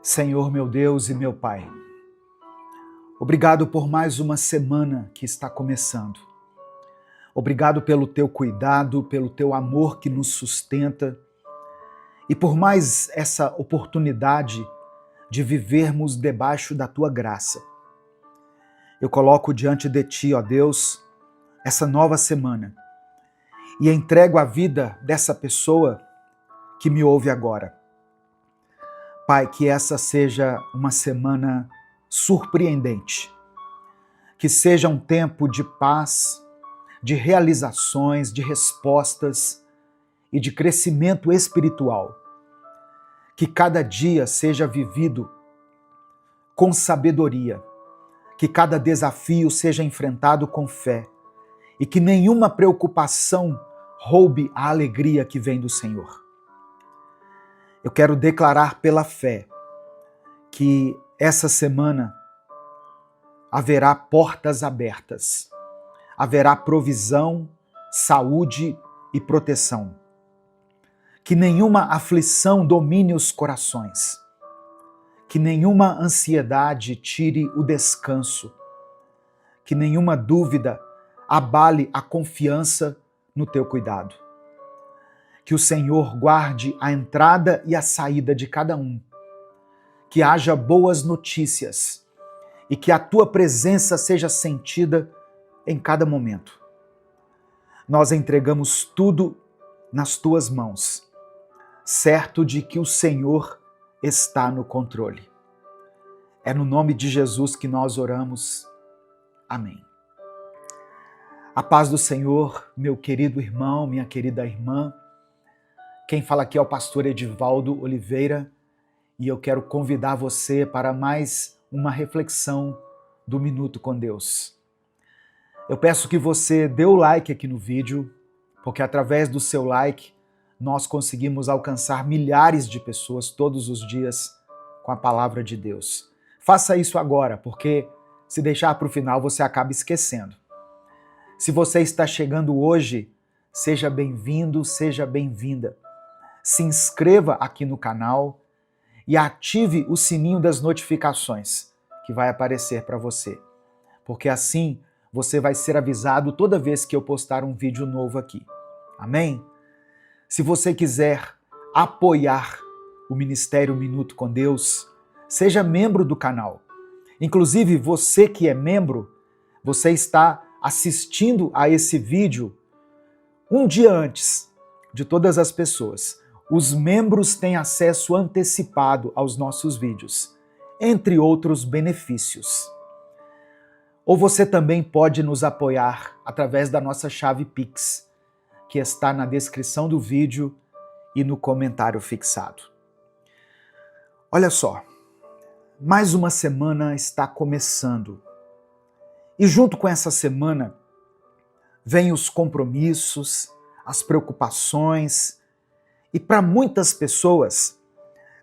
Senhor meu Deus e meu Pai, obrigado por mais uma semana que está começando. Obrigado pelo teu cuidado, pelo teu amor que nos sustenta e por mais essa oportunidade de vivermos debaixo da tua graça. Eu coloco diante de ti, ó Deus, essa nova semana e entrego a vida dessa pessoa que me ouve agora. Pai, que essa seja uma semana surpreendente, que seja um tempo de paz, de realizações, de respostas e de crescimento espiritual. Que cada dia seja vivido com sabedoria, que cada desafio seja enfrentado com fé e que nenhuma preocupação roube a alegria que vem do Senhor. Eu quero declarar pela fé que essa semana haverá portas abertas, haverá provisão, saúde e proteção. Que nenhuma aflição domine os corações, que nenhuma ansiedade tire o descanso, que nenhuma dúvida abale a confiança no teu cuidado. Que o Senhor guarde a entrada e a saída de cada um, que haja boas notícias e que a tua presença seja sentida em cada momento. Nós entregamos tudo nas tuas mãos, certo de que o Senhor está no controle. É no nome de Jesus que nós oramos. Amém. A paz do Senhor, meu querido irmão, minha querida irmã. Quem fala aqui é o pastor Edivaldo Oliveira e eu quero convidar você para mais uma reflexão do Minuto com Deus. Eu peço que você dê o like aqui no vídeo, porque através do seu like nós conseguimos alcançar milhares de pessoas todos os dias com a palavra de Deus. Faça isso agora, porque se deixar para o final você acaba esquecendo. Se você está chegando hoje, seja bem-vindo, seja bem-vinda. Se inscreva aqui no canal e ative o sininho das notificações que vai aparecer para você, porque assim você vai ser avisado toda vez que eu postar um vídeo novo aqui. Amém? Se você quiser apoiar o Ministério Minuto com Deus, seja membro do canal. Inclusive, você que é membro, você está assistindo a esse vídeo um dia antes de todas as pessoas. Os membros têm acesso antecipado aos nossos vídeos, entre outros benefícios. Ou você também pode nos apoiar através da nossa chave Pix, que está na descrição do vídeo e no comentário fixado. Olha só, mais uma semana está começando. E junto com essa semana, vêm os compromissos, as preocupações. E para muitas pessoas,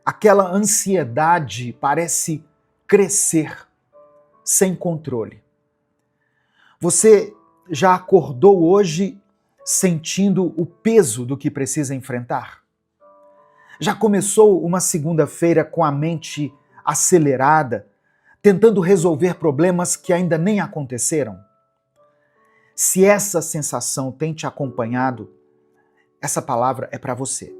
aquela ansiedade parece crescer sem controle. Você já acordou hoje sentindo o peso do que precisa enfrentar? Já começou uma segunda-feira com a mente acelerada, tentando resolver problemas que ainda nem aconteceram? Se essa sensação tem te acompanhado, essa palavra é para você.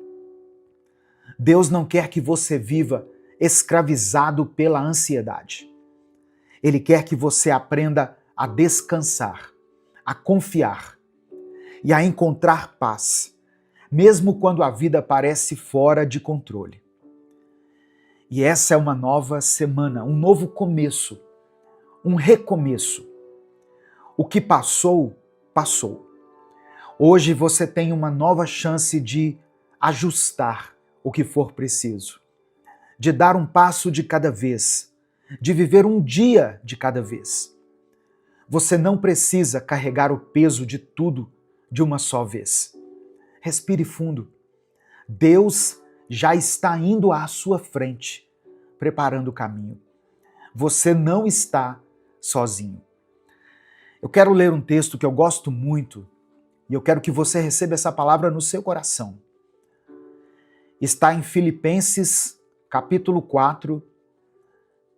Deus não quer que você viva escravizado pela ansiedade. Ele quer que você aprenda a descansar, a confiar e a encontrar paz, mesmo quando a vida parece fora de controle. E essa é uma nova semana, um novo começo, um recomeço. O que passou, passou. Hoje você tem uma nova chance de ajustar o que for preciso, de dar um passo de cada vez, de viver um dia de cada vez. Você não precisa carregar o peso de tudo de uma só vez. Respire fundo. Deus já está indo à sua frente, preparando o caminho. Você não está sozinho. Eu quero ler um texto que eu gosto muito e eu quero que você receba essa palavra no seu coração. Está em Filipenses, capítulo 4,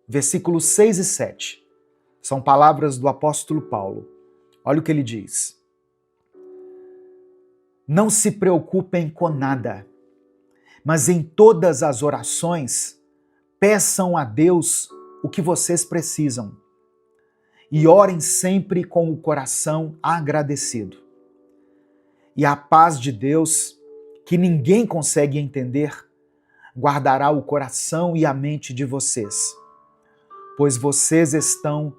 versículos 6 e 7. São palavras do apóstolo Paulo. Olha o que ele diz. Não se preocupem com nada, mas em todas as orações, peçam a Deus o que vocês precisam e orem sempre com o coração agradecido. E a paz de Deus, que ninguém consegue entender, guardará o coração e a mente de vocês, pois vocês estão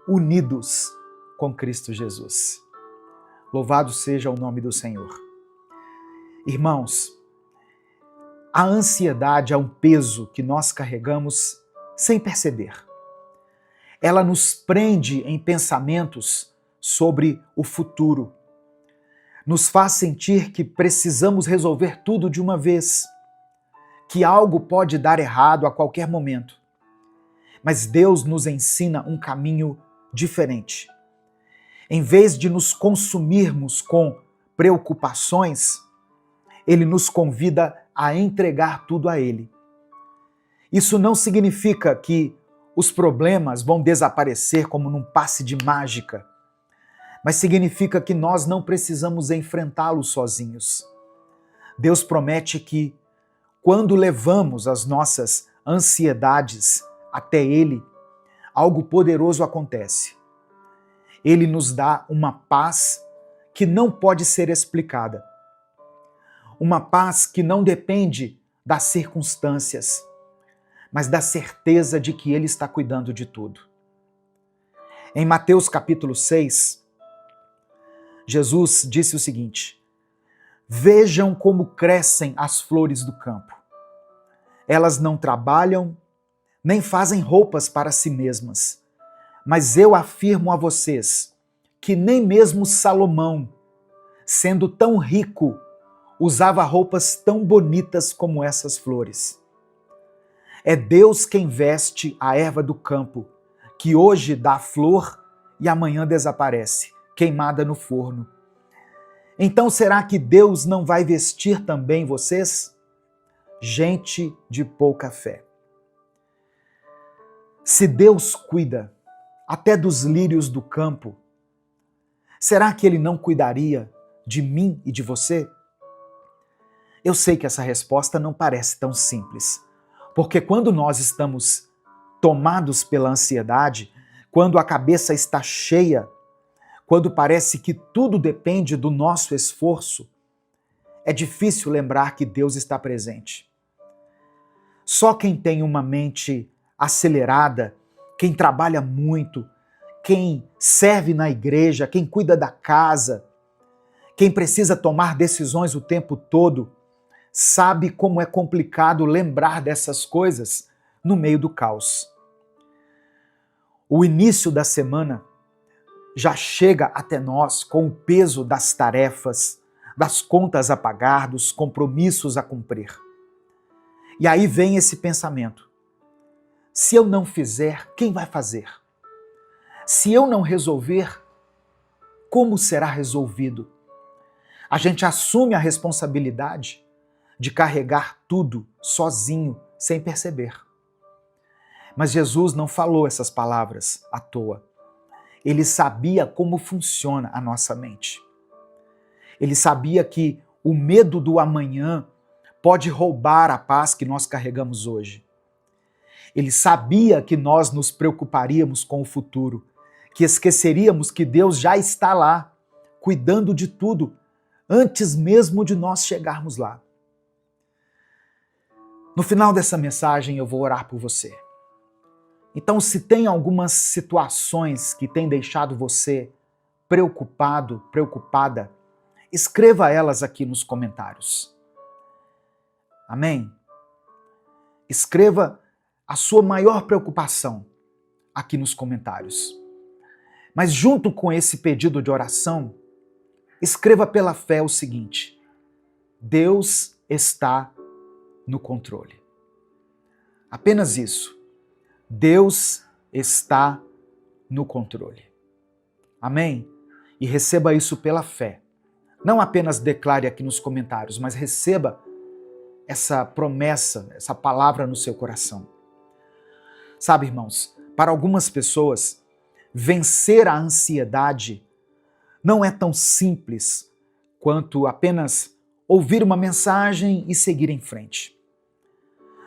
unidos com Cristo Jesus. Louvado seja o nome do Senhor. Irmãos, a ansiedade é um peso que nós carregamos sem perceber. Ela nos prende em pensamentos sobre o futuro. Nos faz sentir que precisamos resolver tudo de uma vez, que algo pode dar errado a qualquer momento. Mas Deus nos ensina um caminho diferente. Em vez de nos consumirmos com preocupações, Ele nos convida a entregar tudo a Ele. Isso não significa que os problemas vão desaparecer como num passe de mágica, mas significa que nós não precisamos enfrentá-los sozinhos. Deus promete que, quando levamos as nossas ansiedades até Ele, algo poderoso acontece. Ele nos dá uma paz que não pode ser explicada. Uma paz que não depende das circunstâncias, mas da certeza de que Ele está cuidando de tudo. Em Mateus capítulo 6, Jesus disse o seguinte: vejam como crescem as flores do campo. Elas não trabalham, nem fazem roupas para si mesmas. Mas eu afirmo a vocês que nem mesmo Salomão, sendo tão rico, usava roupas tão bonitas como essas flores. É Deus quem veste a erva do campo, que hoje dá flor e amanhã desaparece, queimada no forno. Então será que Deus não vai vestir também vocês? Gente de pouca fé. Se Deus cuida até dos lírios do campo, será que Ele não cuidaria de mim e de você? Eu sei que essa resposta não parece tão simples, porque quando nós estamos tomados pela ansiedade, quando a cabeça está cheia, quando parece que tudo depende do nosso esforço, é difícil lembrar que Deus está presente. Só quem tem uma mente acelerada, quem trabalha muito, quem serve na igreja, quem cuida da casa, quem precisa tomar decisões o tempo todo, sabe como é complicado lembrar dessas coisas no meio do caos. O início da semana já chega até nós com o peso das tarefas, das contas a pagar, dos compromissos a cumprir. E aí vem esse pensamento: se eu não fizer, quem vai fazer? Se eu não resolver, como será resolvido? A gente assume a responsabilidade de carregar tudo sozinho, sem perceber. Mas Jesus não falou essas palavras à toa. Ele sabia como funciona a nossa mente. Ele sabia que o medo do amanhã pode roubar a paz que nós carregamos hoje. Ele sabia que nós nos preocuparíamos com o futuro, que esqueceríamos que Deus já está lá, cuidando de tudo, antes mesmo de nós chegarmos lá. No final dessa mensagem eu vou orar por você. Então, se tem algumas situações que têm deixado você preocupado, preocupada, escreva elas aqui nos comentários. Amém? Escreva a sua maior preocupação aqui nos comentários. Mas junto com esse pedido de oração, escreva pela fé o seguinte: Deus está no controle. Apenas isso. Deus está no controle. Amém? E receba isso pela fé. Não apenas declare aqui nos comentários, mas receba essa promessa, essa palavra no seu coração. Sabe, irmãos, para algumas pessoas, vencer a ansiedade não é tão simples quanto apenas ouvir uma mensagem e seguir em frente.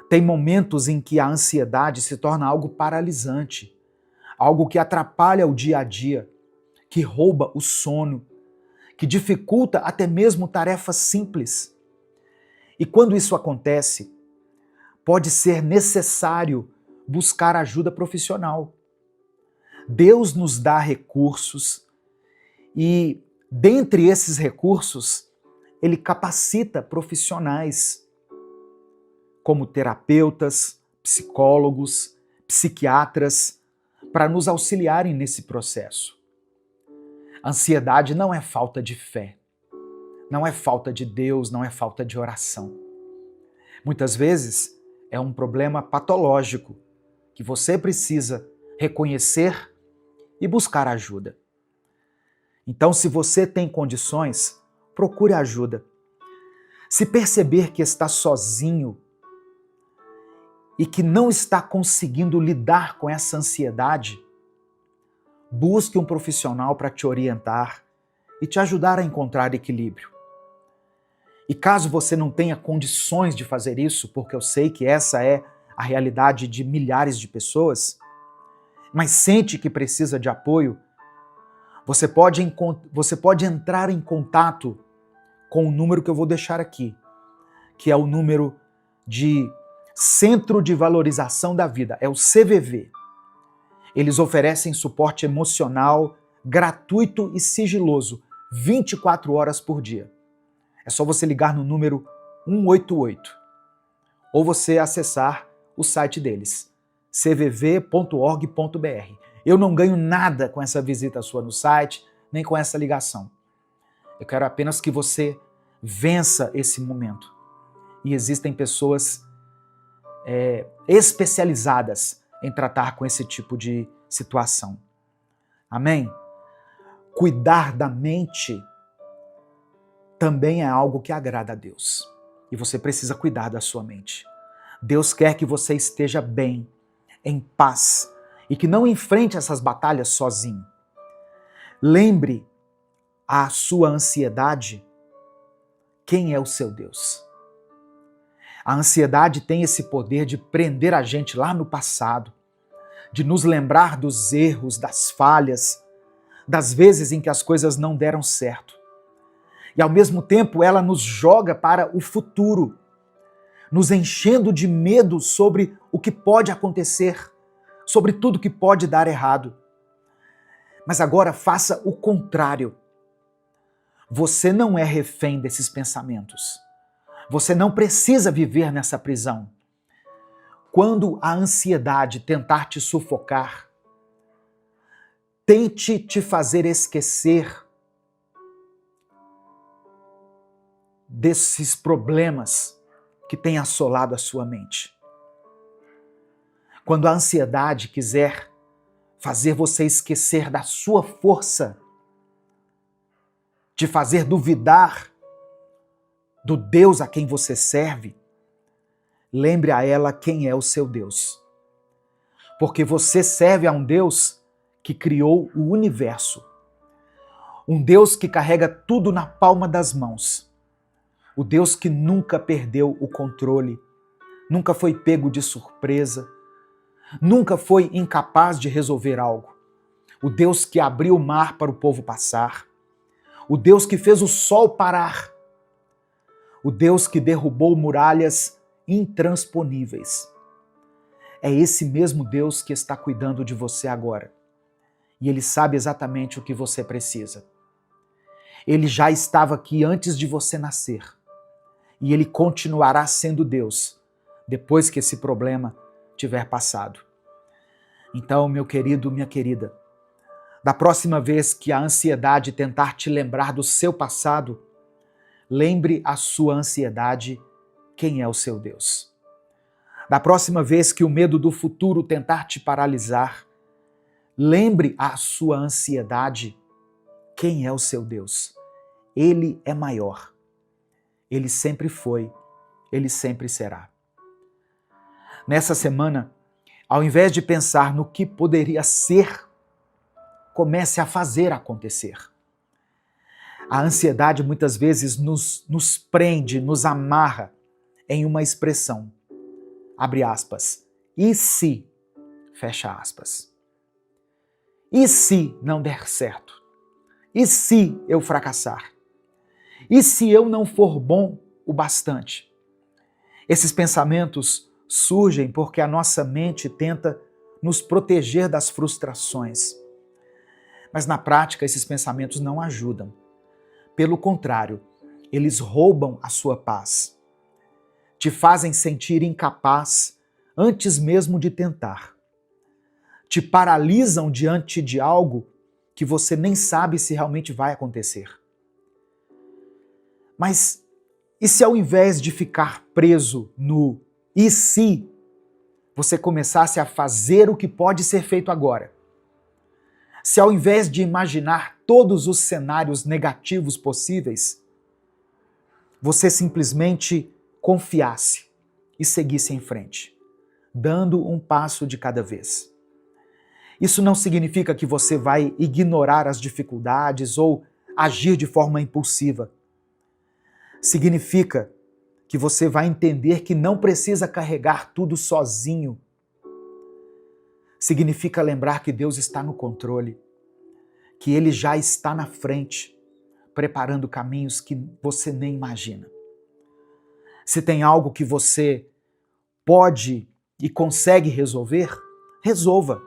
Tem momentos em que a ansiedade se torna algo paralisante, algo que atrapalha o dia a dia, que rouba o sono, que dificulta até mesmo tarefas simples. E quando isso acontece, pode ser necessário buscar ajuda profissional. Deus nos dá recursos e, dentre esses recursos, Ele capacita profissionais como terapeutas, psicólogos, psiquiatras, para nos auxiliarem nesse processo. Ansiedade não é falta de fé, não é falta de Deus, não é falta de oração. Muitas vezes é um problema patológico que você precisa reconhecer e buscar ajuda. Então, se você tem condições, procure ajuda. Se perceber que está sozinho e que não está conseguindo lidar com essa ansiedade, busque um profissional para te orientar e te ajudar a encontrar equilíbrio. E caso você não tenha condições de fazer isso, porque eu sei que essa é a realidade de milhares de pessoas, mas sente que precisa de apoio, você pode entrar em contato com o número que eu vou deixar aqui, que é o número de Centro de Valorização da Vida, é o CVV. Eles oferecem suporte emocional, gratuito e sigiloso, 24 horas por dia. É só você ligar no número 188 ou você acessar o site deles, cvv.org.br. Eu não ganho nada com essa visita sua no site, nem com essa ligação. Eu quero apenas que você vença esse momento. E existem pessoas especializadas em tratar com esse tipo de situação. Amém? Cuidar da mente também é algo que agrada a Deus. E você precisa cuidar da sua mente. Deus quer que você esteja bem, em paz, e que não enfrente essas batalhas sozinho. Lembre a sua ansiedade quem é o seu Deus. A ansiedade tem esse poder de prender a gente lá no passado, de nos lembrar dos erros, das falhas, das vezes em que as coisas não deram certo. E ao mesmo tempo ela nos joga para o futuro, nos enchendo de medo sobre o que pode acontecer, sobre tudo que pode dar errado. Mas agora faça o contrário. Você não é refém desses pensamentos. Você não precisa viver nessa prisão. Quando a ansiedade tentar te sufocar, tente te fazer esquecer desses problemas que têm assolado a sua mente. Quando a ansiedade quiser fazer você esquecer da sua força, te fazer duvidar do Deus a quem você serve, lembre a ela quem é o seu Deus. Porque você serve a um Deus que criou o universo. Um Deus que carrega tudo na palma das mãos. O Deus que nunca perdeu o controle, nunca foi pego de surpresa, nunca foi incapaz de resolver algo. O Deus que abriu o mar para o povo passar. O Deus que fez o sol parar. O Deus que derrubou muralhas intransponíveis. É esse mesmo Deus que está cuidando de você agora. E Ele sabe exatamente o que você precisa. Ele já estava aqui antes de você nascer. E Ele continuará sendo Deus depois que esse problema tiver passado. Então, meu querido, minha querida, da próxima vez que a ansiedade tentar te lembrar do seu passado, lembre a sua ansiedade quem é o seu Deus. Da próxima vez que o medo do futuro tentar te paralisar, lembre a sua ansiedade quem é o seu Deus. Ele é maior. Ele sempre foi, ele sempre será. Nessa semana, Ao invés de pensar no que poderia ser, comece a fazer acontecer. A ansiedade muitas vezes nos prende, nos amarra em uma expressão, abre aspas, e se, fecha aspas. E se não der certo? E se eu fracassar? E se eu não for bom o bastante? Esses pensamentos surgem porque a nossa mente tenta nos proteger das frustrações. Mas na prática, esses pensamentos não ajudam. Pelo contrário, eles roubam a sua paz. Te fazem sentir incapaz antes mesmo de tentar. Te paralisam diante de algo que você nem sabe se realmente vai acontecer. Mas e se ao invés de ficar preso no e se, você começasse a fazer o que pode ser feito agora? Se ao invés de imaginar todos os cenários negativos possíveis, você simplesmente confiasse e seguisse em frente, dando um passo de cada vez. Isso não significa que você vai ignorar as dificuldades ou agir de forma impulsiva. Significa que você vai entender que não precisa carregar tudo sozinho. Significa lembrar que Deus está no controle, que Ele já está na frente, preparando caminhos que você nem imagina. Se tem algo que você pode e consegue resolver, resolva.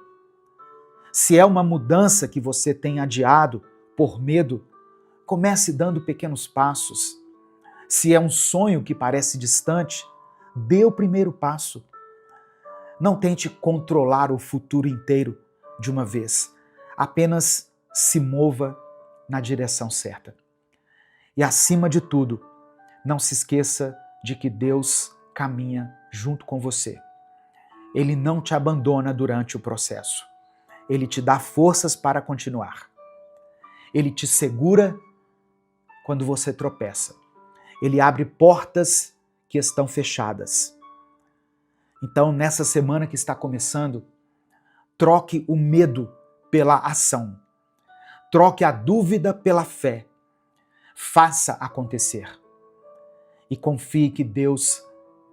Se é uma mudança que você tem adiado por medo, comece dando pequenos passos. Se é um sonho que parece distante, dê o primeiro passo. Não tente controlar o futuro inteiro de uma vez. Apenas se mova na direção certa. E acima de tudo, não se esqueça de que Deus caminha junto com você. Ele não te abandona durante o processo. Ele te dá forças para continuar. Ele te segura quando você tropeça. Ele abre portas que estão fechadas. Então, nessa semana que está começando, troque o medo pela ação. Troque a dúvida pela fé. Faça acontecer. E confie que Deus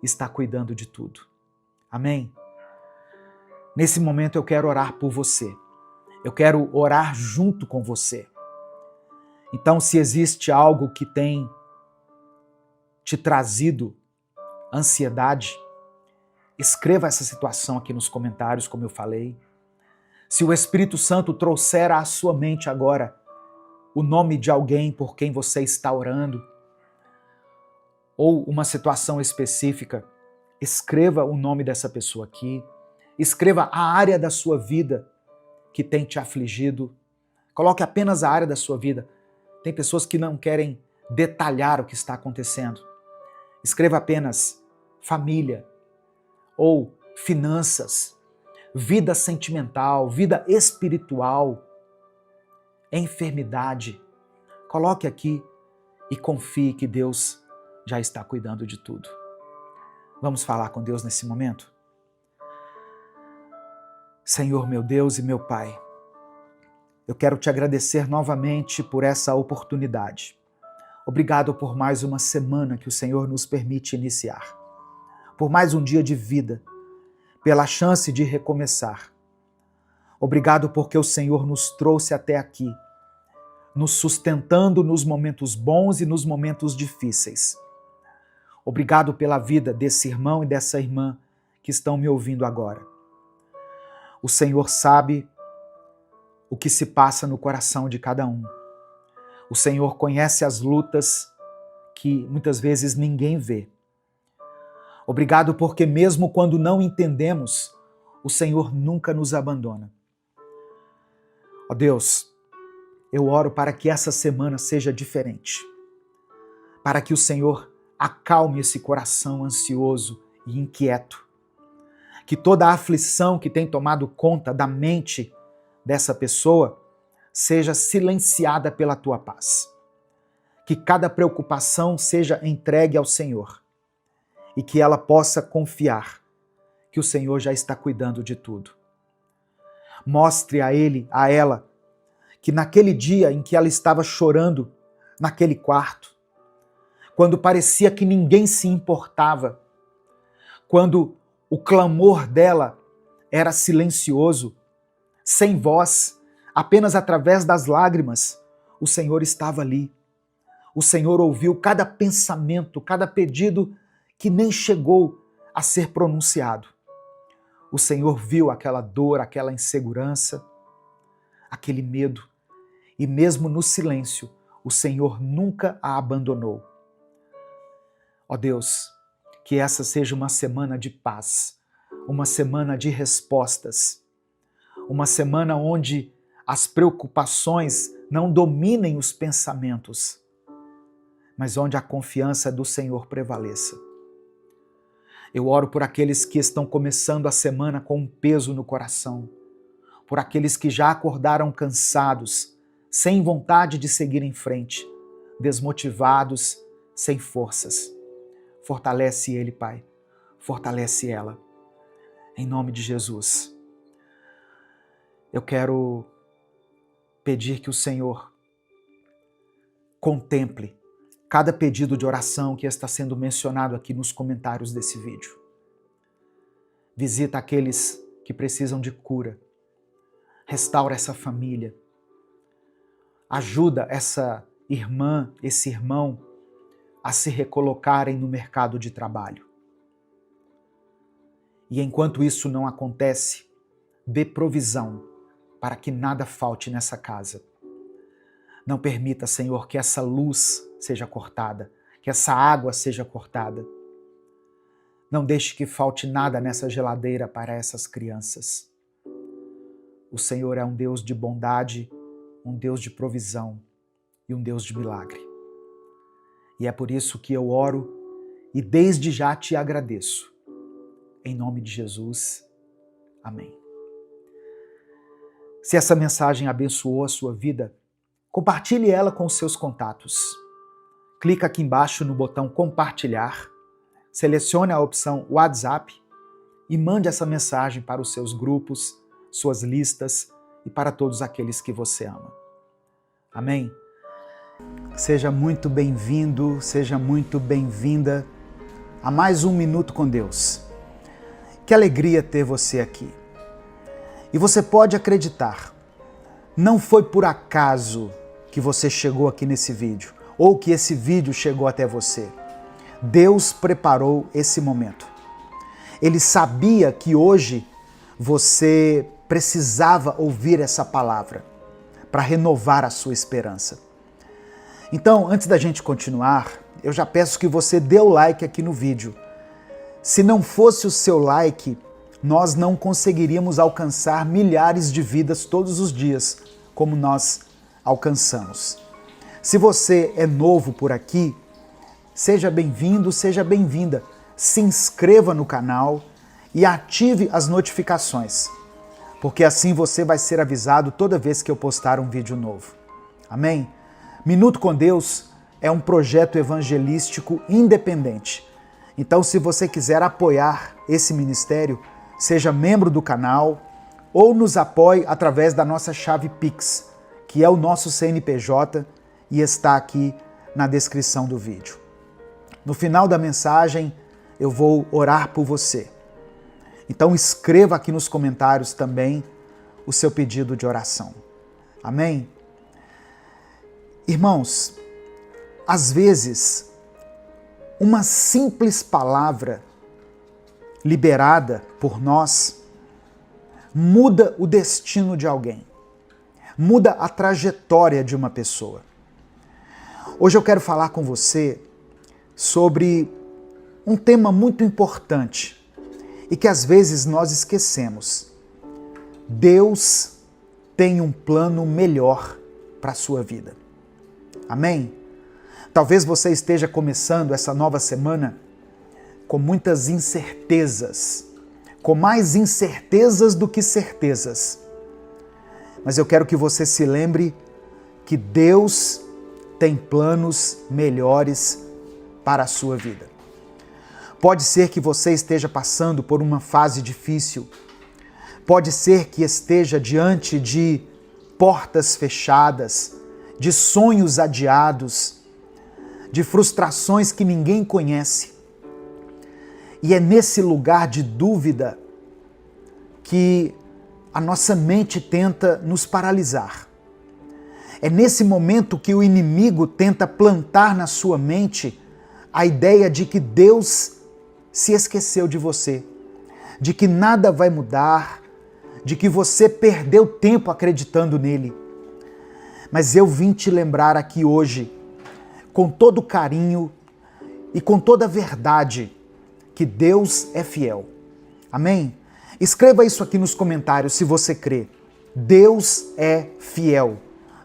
está cuidando de tudo. Amém? Nesse momento eu quero orar por você. Eu quero orar junto com você. Então, se existe algo que tem te trazido ansiedade, escreva essa situação aqui nos comentários, como eu falei. Se o Espírito Santo trouxer à sua mente agora o nome de alguém por quem você está orando, ou uma situação específica, escreva o nome dessa pessoa aqui. Escreva a área da sua vida que tem te afligido. Coloque apenas a área da sua vida. Tem pessoas que não querem detalhar o que está acontecendo. Escreva apenas família ou finanças, vida sentimental, vida espiritual, enfermidade. Coloque aqui e confie que Deus já está cuidando de tudo. Vamos falar com Deus nesse momento? Senhor, meu Deus e meu Pai, eu quero te agradecer novamente por essa oportunidade. Obrigado por mais uma semana que o Senhor nos permite iniciar, por mais um dia de vida, pela chance de recomeçar. Obrigado porque o Senhor nos trouxe até aqui, nos sustentando nos momentos bons e nos momentos difíceis. Obrigado pela vida desse irmão e dessa irmã que estão me ouvindo agora. O Senhor sabe o que se passa no coração de cada um. O Senhor conhece as lutas que muitas vezes ninguém vê. Obrigado porque mesmo quando não entendemos, o Senhor nunca nos abandona. Ó Deus, eu oro para que essa semana seja diferente, para que o Senhor acalme esse coração ansioso e inquieto, que toda a aflição que tem tomado conta da mente dessa pessoa seja silenciada pela tua paz. Que cada preocupação seja entregue ao Senhor e que ela possa confiar que o Senhor já está cuidando de tudo. Mostre a ele, a ela, que naquele dia em que ela estava chorando naquele quarto, quando parecia que ninguém se importava, quando o clamor dela era silencioso, sem voz, apenas através das lágrimas, o Senhor estava ali. O Senhor ouviu cada pensamento, cada pedido que nem chegou a ser pronunciado. O Senhor viu aquela dor, aquela insegurança, aquele medo, e mesmo no silêncio, o Senhor nunca a abandonou. Ó Deus, que essa seja uma semana de paz, uma semana de respostas, uma semana onde as preocupações não dominem os pensamentos, mas onde a confiança do Senhor prevaleça. Eu oro por aqueles que estão começando a semana com um peso no coração, por aqueles que já acordaram cansados, sem vontade de seguir em frente, desmotivados, sem forças. Fortalece ele, Pai. Fortalece ela. Em nome de Jesus. Eu quero pedir que o Senhor contemple cada pedido de oração que está sendo mencionado aqui nos comentários desse vídeo. Visita aqueles que precisam de cura. Restaura essa família. Ajuda essa irmã, esse irmão a se recolocarem no mercado de trabalho. E enquanto isso não acontece, dê provisão para que nada falte nessa casa. Não permita, Senhor, que essa luz seja cortada, que essa água seja cortada. Não deixe que falte nada nessa geladeira para essas crianças. O Senhor é um Deus de bondade, um Deus de provisão e um Deus de milagre. E é por isso que eu oro e desde já te agradeço. Em nome de Jesus. Amém. Se essa mensagem abençoou a sua vida, compartilhe ela com os seus contatos. Clica aqui embaixo no botão compartilhar, selecione a opção WhatsApp e mande essa mensagem para os seus grupos, suas listas e para todos aqueles que você ama. Amém? Seja muito bem-vindo, seja muito bem-vinda a mais um Minuto com Deus. Que alegria ter você aqui. E você pode acreditar, não foi por acaso que você chegou aqui nesse vídeo, ou que esse vídeo chegou até você. Deus preparou esse momento. Ele sabia que hoje você precisava ouvir essa palavra para renovar a sua esperança. Então, antes da gente continuar, eu já peço que você dê o like aqui no vídeo. Se não fosse o seu like, nós não conseguiríamos alcançar milhares de vidas todos os dias, como nós alcançamos. Se você é novo por aqui, seja bem-vindo, seja bem-vinda. Se inscreva no canal e ative as notificações, porque assim você vai ser avisado toda vez que eu postar um vídeo novo. Amém? Minuto com Deus é um projeto evangelístico independente. Então, se você quiser apoiar esse ministério, seja membro do canal ou nos apoie através da nossa chave Pix, que é o nosso CNPJ e está aqui na descrição do vídeo. No final da mensagem, eu vou orar por você. Então escreva aqui nos comentários também o seu pedido de oração. Amém? Irmãos, às vezes, uma simples palavra liberada por nós muda o destino de alguém, muda a trajetória de uma pessoa. Hoje eu quero falar com você sobre um tema muito importante e que às vezes nós esquecemos. Deus tem um plano melhor para a sua vida. Amém? Talvez você esteja começando essa nova semana com muitas incertezas, com mais incertezas do que certezas. Mas eu quero que você se lembre que Deus tem planos melhores para a sua vida. Pode ser que você esteja passando por uma fase difícil. Pode ser que esteja diante de portas fechadas, de sonhos adiados, de frustrações que ninguém conhece. E é nesse lugar de dúvida que a nossa mente tenta nos paralisar. É nesse momento que o inimigo tenta plantar na sua mente a ideia de que Deus se esqueceu de você, de que nada vai mudar, de que você perdeu tempo acreditando nele. Mas eu vim te lembrar aqui hoje, com todo carinho e com toda a verdade, que Deus é fiel. Amém? Escreva isso aqui nos comentários se você crê. Deus é fiel.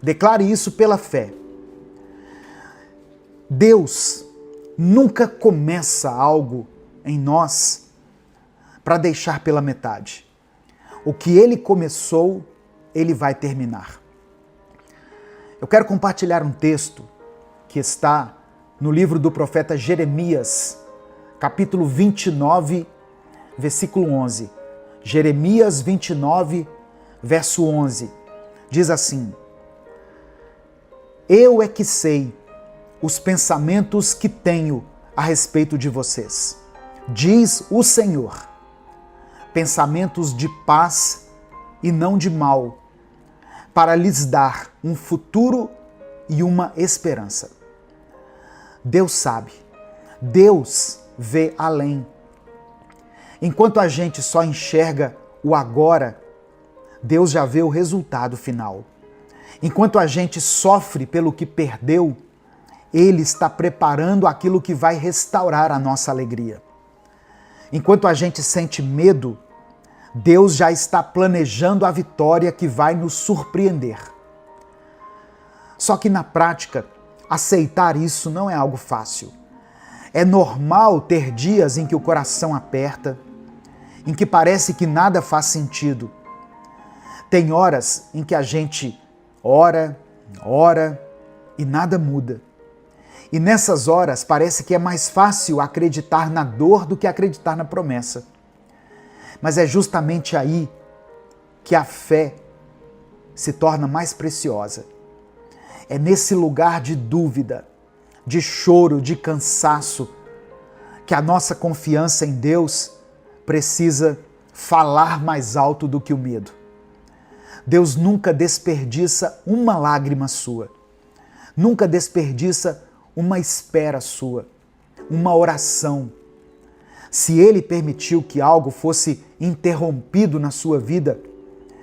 Declare isso pela fé. Deus nunca começa algo em nós para deixar pela metade. O que Ele começou, Ele vai terminar. Eu quero compartilhar um texto que está no livro do profeta Jeremias, capítulo 29, versículo 11. Jeremias 29, verso 11. Diz assim: Eu é que sei os pensamentos que tenho a respeito de vocês, diz o Senhor, pensamentos de paz e não de mal, para lhes dar um futuro e uma esperança. Deus sabe, Deus vê além. Enquanto a gente só enxerga o agora, Deus já vê o resultado final. Enquanto a gente sofre pelo que perdeu, Ele está preparando aquilo que vai restaurar a nossa alegria. Enquanto a gente sente medo, Deus já está planejando a vitória que vai nos surpreender. Só que na prática, aceitar isso não é algo fácil. É normal ter dias em que o coração aperta, em que parece que nada faz sentido. Tem horas em que a gente ora e nada muda. E nessas horas parece que é mais fácil acreditar na dor do que acreditar na promessa. Mas é justamente aí que a fé se torna mais preciosa. É nesse lugar de dúvida, de choro, de cansaço, que a nossa confiança em Deus precisa falar mais alto do que o medo. Deus nunca desperdiça uma lágrima sua, nunca desperdiça uma espera sua, uma oração. Se Ele permitiu que algo fosse interrompido na sua vida,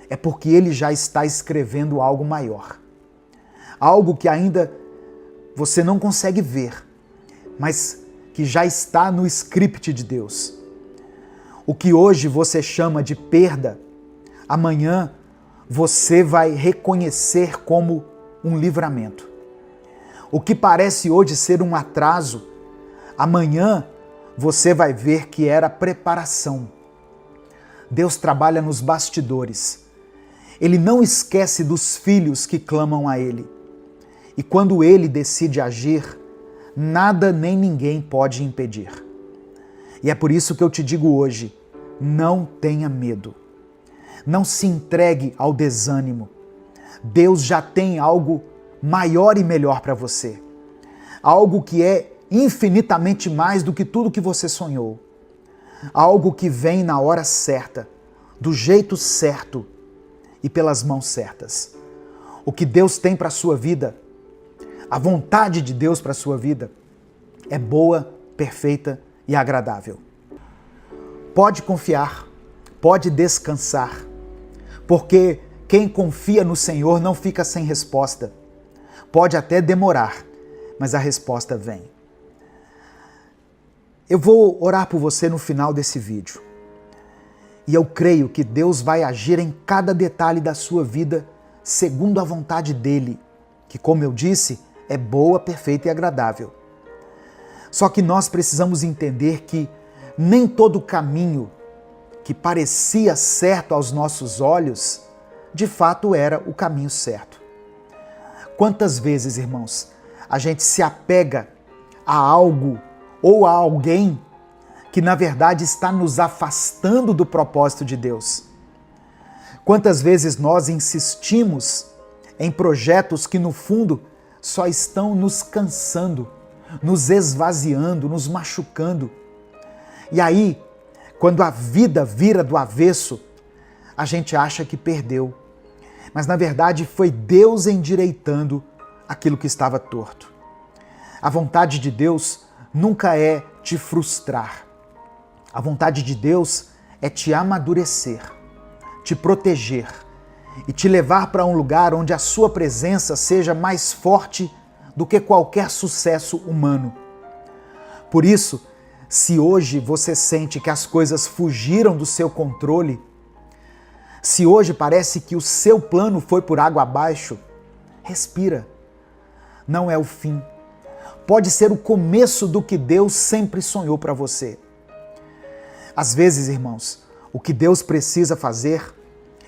é porque Ele já está escrevendo algo maior. Algo que ainda você não consegue ver, mas que já está no script de Deus. O que hoje você chama de perda, amanhã você vai reconhecer como um livramento. O que parece hoje ser um atraso, amanhã você vai ver que era preparação. Deus trabalha nos bastidores. Ele não esquece dos filhos que clamam a Ele. E quando Ele decide agir, nada nem ninguém pode impedir. E é por isso que eu te digo hoje, não tenha medo. Não se entregue ao desânimo. Deus já tem algo maior e melhor para você. Algo que é infinitamente mais do que tudo que você sonhou. Algo que vem na hora certa, do jeito certo e pelas mãos certas. O que Deus tem para a sua vida, a vontade de Deus para a sua vida, é boa, perfeita e agradável. Pode confiar, pode descansar, porque quem confia no Senhor não fica sem resposta. Pode até demorar, mas a resposta vem. Eu vou orar por você no final desse vídeo. E eu creio que Deus vai agir em cada detalhe da sua vida segundo a vontade dEle, que, como eu disse, é boa, perfeita e agradável. Só que nós precisamos entender que nem todo caminho que parecia certo aos nossos olhos, de fato era o caminho certo. Quantas vezes, irmãos, a gente se apega a algo ou a alguém que na verdade está nos afastando do propósito de Deus. Quantas vezes nós insistimos em projetos que no fundo só estão nos cansando, nos esvaziando, nos machucando. E aí, quando a vida vira do avesso, a gente acha que perdeu. Mas na verdade foi Deus endireitando aquilo que estava torto. A vontade de Deus nunca é te frustrar. A vontade de Deus é te amadurecer, te proteger e te levar para um lugar onde a sua presença seja mais forte do que qualquer sucesso humano. Por isso, se hoje você sente que as coisas fugiram do seu controle, se hoje parece que o seu plano foi por água abaixo, respira. Não é o fim. Pode ser o começo do que Deus sempre sonhou para você. Às vezes, irmãos, o que Deus precisa fazer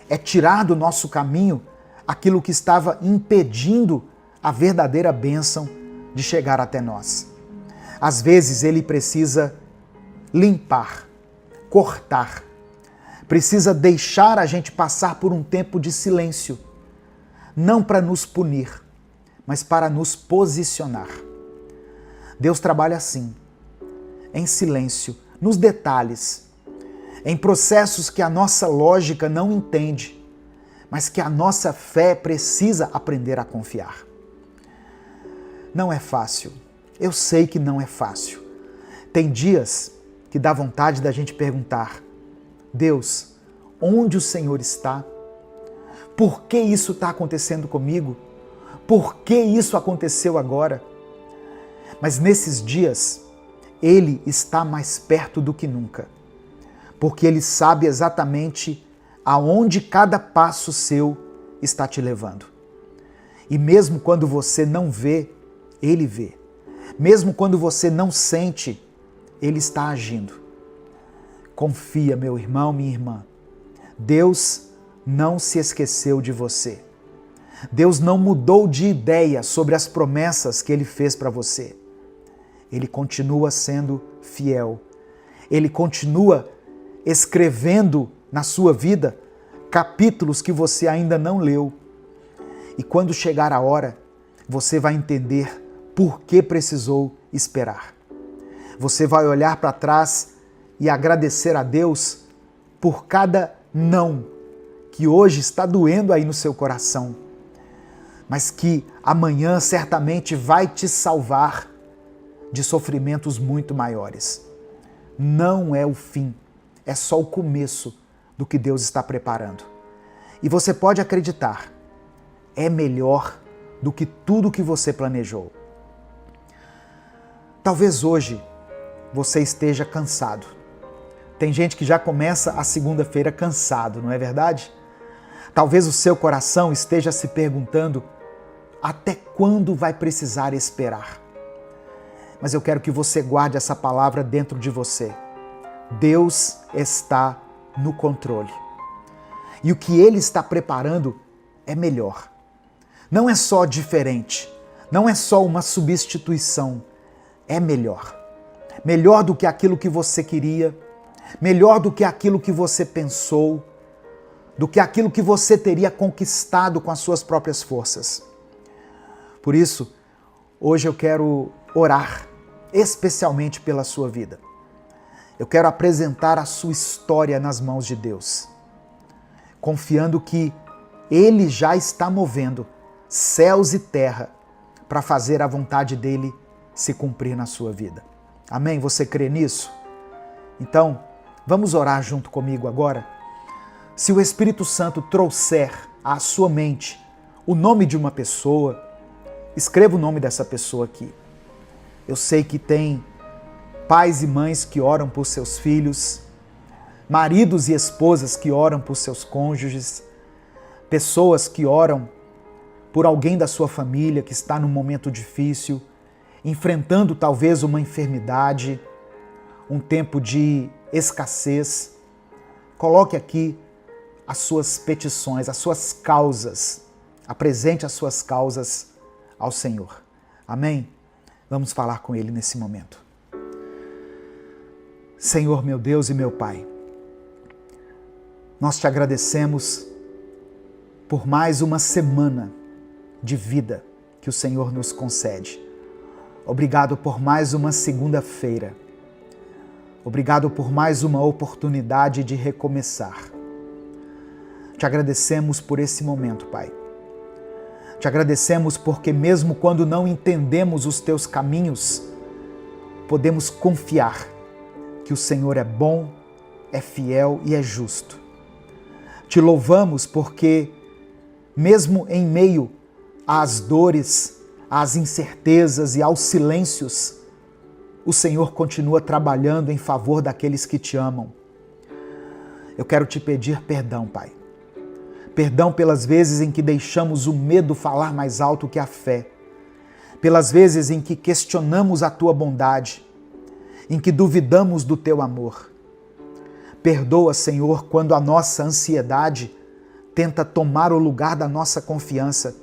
é tirar do nosso caminho aquilo que estava impedindo a verdadeira bênção de chegar até nós. Às vezes Ele precisa limpar, cortar, precisa deixar a gente passar por um tempo de silêncio, não para nos punir, mas para nos posicionar. Deus trabalha assim, em silêncio, nos detalhes, em processos que a nossa lógica não entende, mas que a nossa fé precisa aprender a confiar. Não é fácil. Eu sei que não é fácil. Tem dias que dá vontade da gente perguntar: Deus, onde o Senhor está? Por que isso está acontecendo comigo? Por que isso aconteceu agora? Mas nesses dias, Ele está mais perto do que nunca, porque Ele sabe exatamente aonde cada passo seu está te levando. E mesmo quando você não vê, Ele vê. Mesmo quando você não sente, Ele está agindo. Confia, meu irmão, minha irmã. Deus não se esqueceu de você. Deus não mudou de ideia sobre as promessas que Ele fez para você. Ele continua sendo fiel. Ele continua escrevendo na sua vida capítulos que você ainda não leu. E quando chegar a hora, você vai entender por que precisou esperar. Você vai olhar para trás e agradecer a Deus por cada não que hoje está doendo aí no seu coração, mas que amanhã certamente vai te salvar de sofrimentos muito maiores. Não é o fim, é só o começo do que Deus está preparando. E você pode acreditar, é melhor do que tudo que você planejou. Talvez hoje você esteja cansado. Tem gente que já começa a segunda-feira cansado, não é verdade? Talvez o seu coração esteja se perguntando até quando vai precisar esperar. Mas eu quero que você guarde essa palavra dentro de você. Deus está no controle. E o que Ele está preparando é melhor. Não é só diferente, não é só uma substituição, é melhor. Melhor do que aquilo que você queria, melhor do que aquilo que você pensou, do que aquilo que você teria conquistado com as suas próprias forças. Por isso, hoje eu quero orar especialmente pela sua vida. Eu quero apresentar a sua história nas mãos de Deus, confiando que Ele já está movendo céus e terra para fazer a vontade dEle se cumprir na sua vida. Amém? Você crê nisso? Então, vamos orar junto comigo agora? Se o Espírito Santo trouxer à sua mente o nome de uma pessoa, escreva o nome dessa pessoa aqui. Eu sei que tem pais e mães que oram por seus filhos, maridos e esposas que oram por seus cônjuges, pessoas que oram por alguém da sua família que está num momento difícil, enfrentando talvez uma enfermidade, um tempo de escassez. Coloque aqui as suas petições, as suas causas. Apresente as suas causas ao Senhor. Amém? Vamos falar com Ele nesse momento. Senhor, meu Deus e meu Pai, nós te agradecemos por mais uma semana de vida que o Senhor nos concede. Obrigado por mais uma segunda-feira. Obrigado por mais uma oportunidade de recomeçar. Te agradecemos por esse momento, Pai. Te agradecemos porque mesmo quando não entendemos os teus caminhos, podemos confiar que o Senhor é bom, é fiel e é justo. Te louvamos porque, mesmo em meio às dores, às incertezas e aos silêncios, o Senhor continua trabalhando em favor daqueles que te amam. Eu quero te pedir perdão, Pai. Perdão pelas vezes em que deixamos o medo falar mais alto que a fé, pelas vezes em que questionamos a tua bondade, em que duvidamos do teu amor. Perdoa, Senhor, quando a nossa ansiedade tenta tomar o lugar da nossa confiança,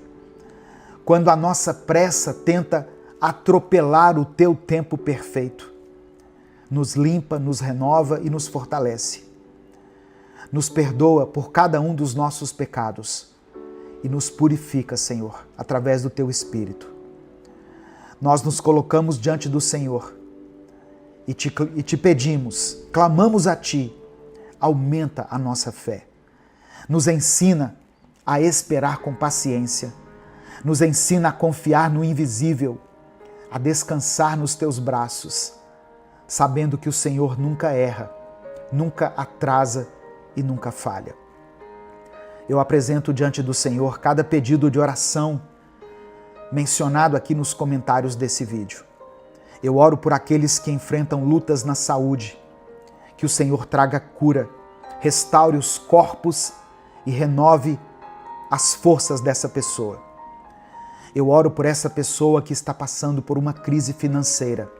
quando a nossa pressa tenta atropelar o teu tempo perfeito. Nos limpa, nos renova e nos fortalece. Nos perdoa por cada um dos nossos pecados e nos purifica, Senhor, através do teu Espírito. Nós nos colocamos diante do Senhor e te pedimos, clamamos a Ti, aumenta a nossa fé. Nos ensina a esperar com paciência, nos ensina a confiar no invisível, a descansar nos Teus braços, sabendo que o Senhor nunca erra, nunca atrasa e nunca falha. Eu apresento diante do Senhor cada pedido de oração mencionado aqui nos comentários desse vídeo. Eu oro por aqueles que enfrentam lutas na saúde, que o Senhor traga cura, restaure os corpos e renove as forças dessa pessoa. Eu oro por essa pessoa que está passando por uma crise financeira.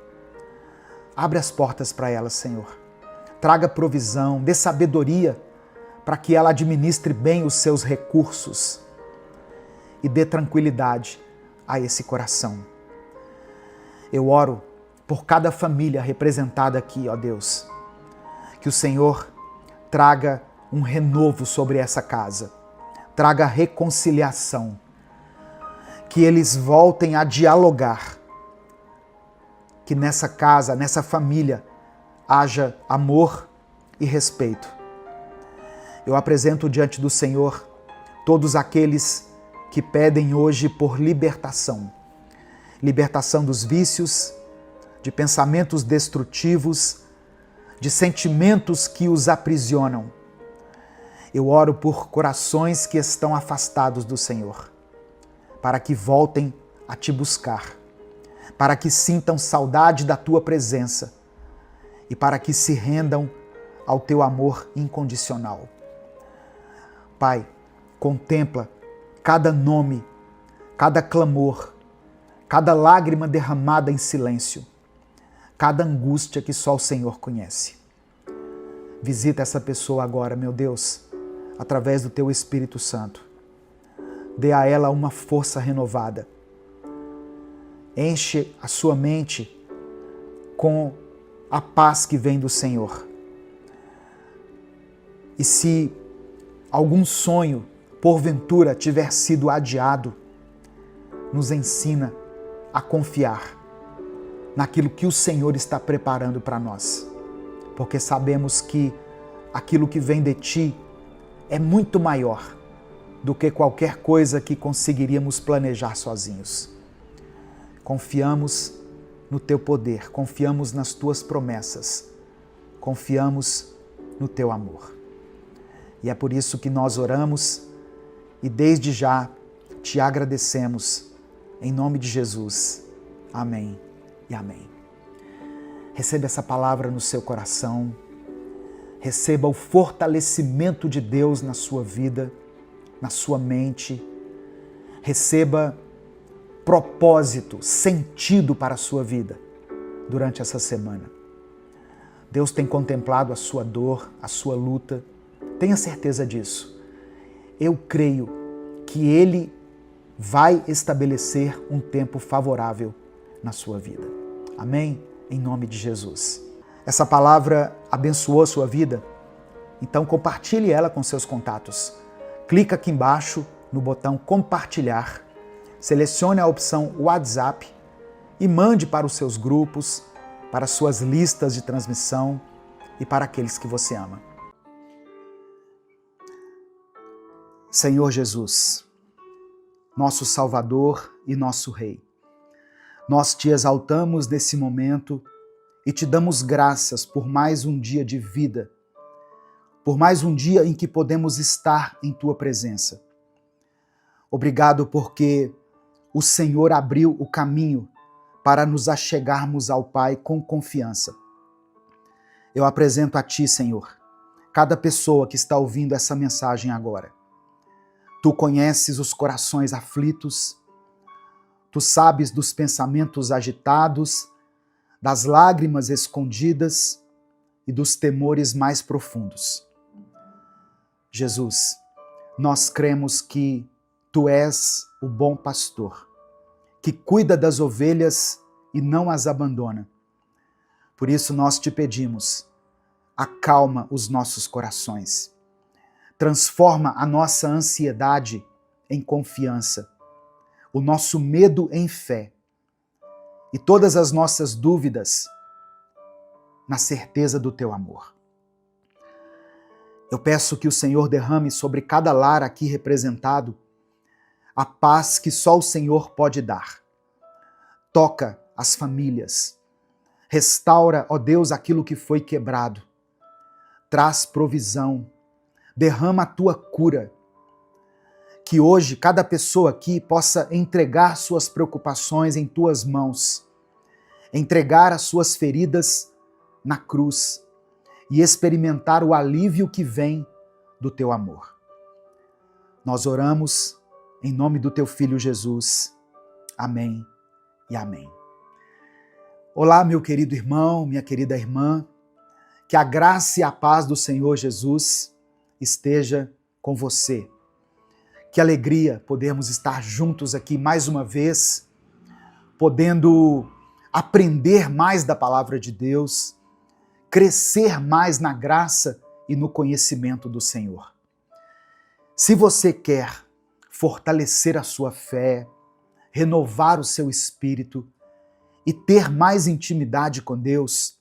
Abre as portas para ela, Senhor. Traga provisão, dê sabedoria para que ela administre bem os seus recursos e dê tranquilidade a esse coração. Eu oro por cada família representada aqui, ó Deus, que o Senhor traga um renovo sobre essa casa, traga reconciliação, que eles voltem a dialogar, que nessa casa, nessa família, haja amor e respeito. Eu apresento diante do Senhor todos aqueles que pedem hoje por libertação. Libertação dos vícios, de pensamentos destrutivos, de sentimentos que os aprisionam. Eu oro por corações que estão afastados do Senhor, para que voltem a te buscar, para que sintam saudade da tua presença e para que se rendam ao teu amor incondicional. Pai, contempla cada nome, cada clamor, cada lágrima derramada em silêncio, cada angústia que só o Senhor conhece. Visita essa pessoa agora, meu Deus, através do teu Espírito Santo. Dê a ela uma força renovada. Enche a sua mente com a paz que vem do Senhor. E se algum sonho, porventura, tiver sido adiado, nos ensina a confiar naquilo que o Senhor está preparando para nós, porque sabemos que aquilo que vem de Ti é muito maior do que qualquer coisa que conseguiríamos planejar sozinhos. Confiamos no Teu poder, confiamos nas Tuas promessas, confiamos no Teu amor. E é por isso que nós oramos e desde já Te agradecemos, em nome de Jesus. Amém e amém. Receba essa palavra no seu coração, receba o fortalecimento de Deus na sua vida, na sua mente, receba propósito, sentido para a sua vida durante essa semana. Deus tem contemplado a sua dor, a sua luta, tenha certeza disso. Eu creio que Ele vai estabelecer um tempo favorável na sua vida. Amém? Em nome de Jesus. Essa palavra abençoou a sua vida? Então compartilhe ela com seus contatos. Clica aqui embaixo no botão compartilhar, selecione a opção WhatsApp e mande para os seus grupos, para suas listas de transmissão e para aqueles que você ama. Senhor Jesus, nosso Salvador e nosso Rei, nós te exaltamos nesse momento e te damos graças por mais um dia de vida, por mais um dia em que podemos estar em tua presença. Obrigado porque o Senhor abriu o caminho para nos achegarmos ao Pai com confiança. Eu apresento a ti, Senhor, cada pessoa que está ouvindo essa mensagem agora. Tu conheces os corações aflitos, tu sabes dos pensamentos agitados, das lágrimas escondidas e dos temores mais profundos. Jesus, nós cremos que tu és o bom pastor, que cuida das ovelhas e não as abandona. Por isso nós te pedimos, acalma os nossos corações, transforma a nossa ansiedade em confiança, o nosso medo em fé e todas as nossas dúvidas na certeza do teu amor. Eu peço que o Senhor derrame sobre cada lar aqui representado a paz que só o Senhor pode dar. Toca as famílias, restaura, ó Deus, aquilo que foi quebrado, traz provisão, derrama a tua cura. Que hoje cada pessoa aqui possa entregar suas preocupações em tuas mãos, entregar as suas feridas na cruz e experimentar o alívio que vem do teu amor. Nós oramos em nome do teu Filho Jesus. Amém e amém. Olá, meu querido irmão, minha querida irmã, que a graça e a paz do Senhor Jesus esteja com você. Que alegria podermos estar juntos aqui mais uma vez, podendo aprender mais da palavra de Deus, crescer mais na graça e no conhecimento do Senhor. Se você quer fortalecer a sua fé, renovar o seu espírito e ter mais intimidade com Deus,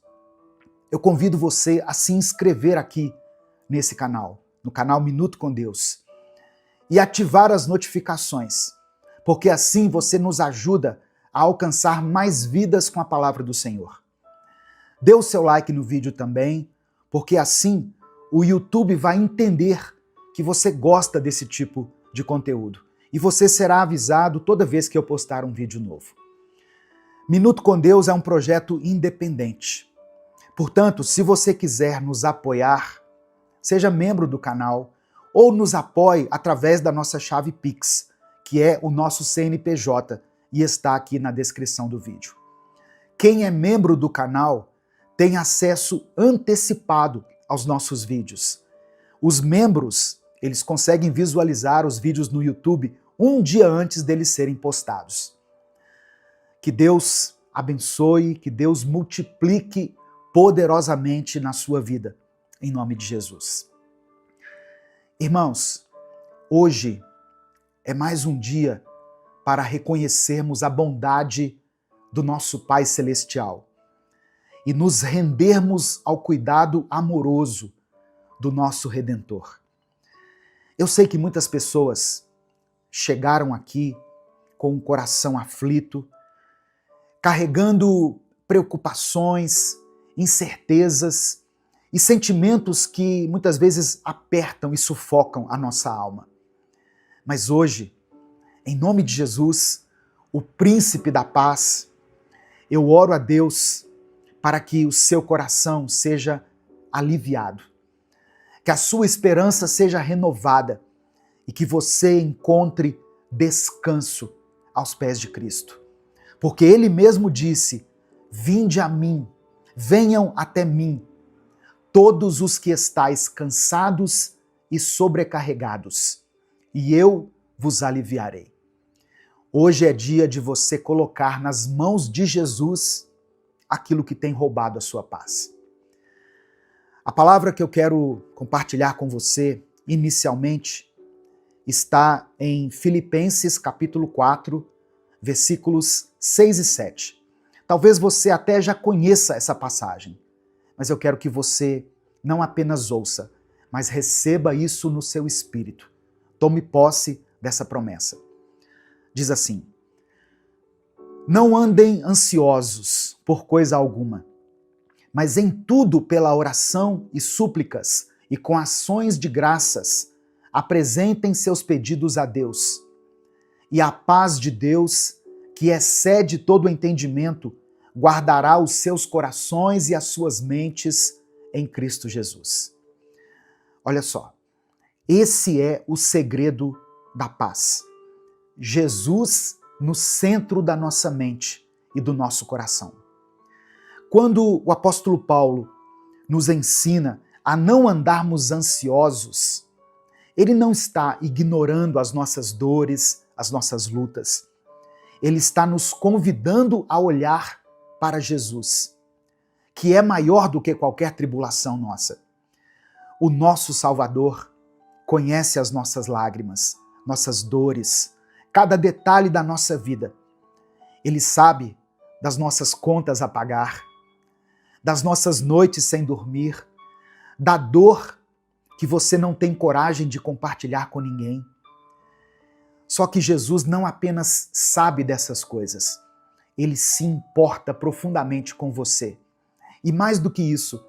eu convido você a se inscrever aqui nesse canal, no canal Minuto com Deus, e ativar as notificações, porque assim você nos ajuda a alcançar mais vidas com a palavra do Senhor. Dê o seu like no vídeo também, porque assim o YouTube vai entender que você gosta desse tipo de conteúdo e você será avisado toda vez que eu postar um vídeo novo. Minuto com Deus é um projeto independente. Portanto, se você quiser nos apoiar, seja membro do canal ou nos apoie através da nossa chave Pix, que é o nosso CNPJ e está aqui na descrição do vídeo. Quem é membro do canal tem acesso antecipado aos nossos vídeos. Os membros, eles conseguem visualizar os vídeos no YouTube um dia antes deles serem postados. Que Deus abençoe, que Deus multiplique poderosamente na sua vida, em nome de Jesus. Irmãos, hoje é mais um dia para reconhecermos a bondade do nosso Pai Celestial e nos rendermos ao cuidado amoroso do nosso Redentor. Eu sei que muitas pessoas chegaram aqui com o coração aflito, carregando preocupações, incertezas e sentimentos que muitas vezes apertam e sufocam a nossa alma. Mas hoje, em nome de Jesus, o Príncipe da Paz, eu oro a Deus para que o seu coração seja aliviado, que a sua esperança seja renovada e que você encontre descanso aos pés de Cristo. Porque Ele mesmo disse, vinde a mim, venham até mim, todos os que estáis cansados e sobrecarregados, e eu vos aliviarei. Hoje é dia de você colocar nas mãos de Jesus aquilo que tem roubado a sua paz. A palavra que eu quero compartilhar com você, inicialmente, está em Filipenses capítulo 4, versículos 6 e 7. Talvez você até já conheça essa passagem, mas eu quero que você não apenas ouça, mas receba isso no seu espírito. Tome posse dessa promessa. Diz assim: não andem ansiosos por coisa alguma, mas em tudo pela oração e súplicas e com ações de graças, apresentem seus pedidos a Deus. E a paz de Deus, que excede todo o entendimento, guardará os seus corações e as suas mentes em Cristo Jesus. Olha só, esse é o segredo da paz. Jesus no centro da nossa mente e do nosso coração. Quando o apóstolo Paulo nos ensina a não andarmos ansiosos, ele não está ignorando as nossas dores, as nossas lutas. Ele está nos convidando a olhar para Jesus, que é maior do que qualquer tribulação nossa. O nosso Salvador conhece as nossas lágrimas, nossas dores, cada detalhe da nossa vida. Ele sabe das nossas contas a pagar, das nossas noites sem dormir, da dor que você não tem coragem de compartilhar com ninguém. Só que Jesus não apenas sabe dessas coisas, ele se importa profundamente com você. E mais do que isso,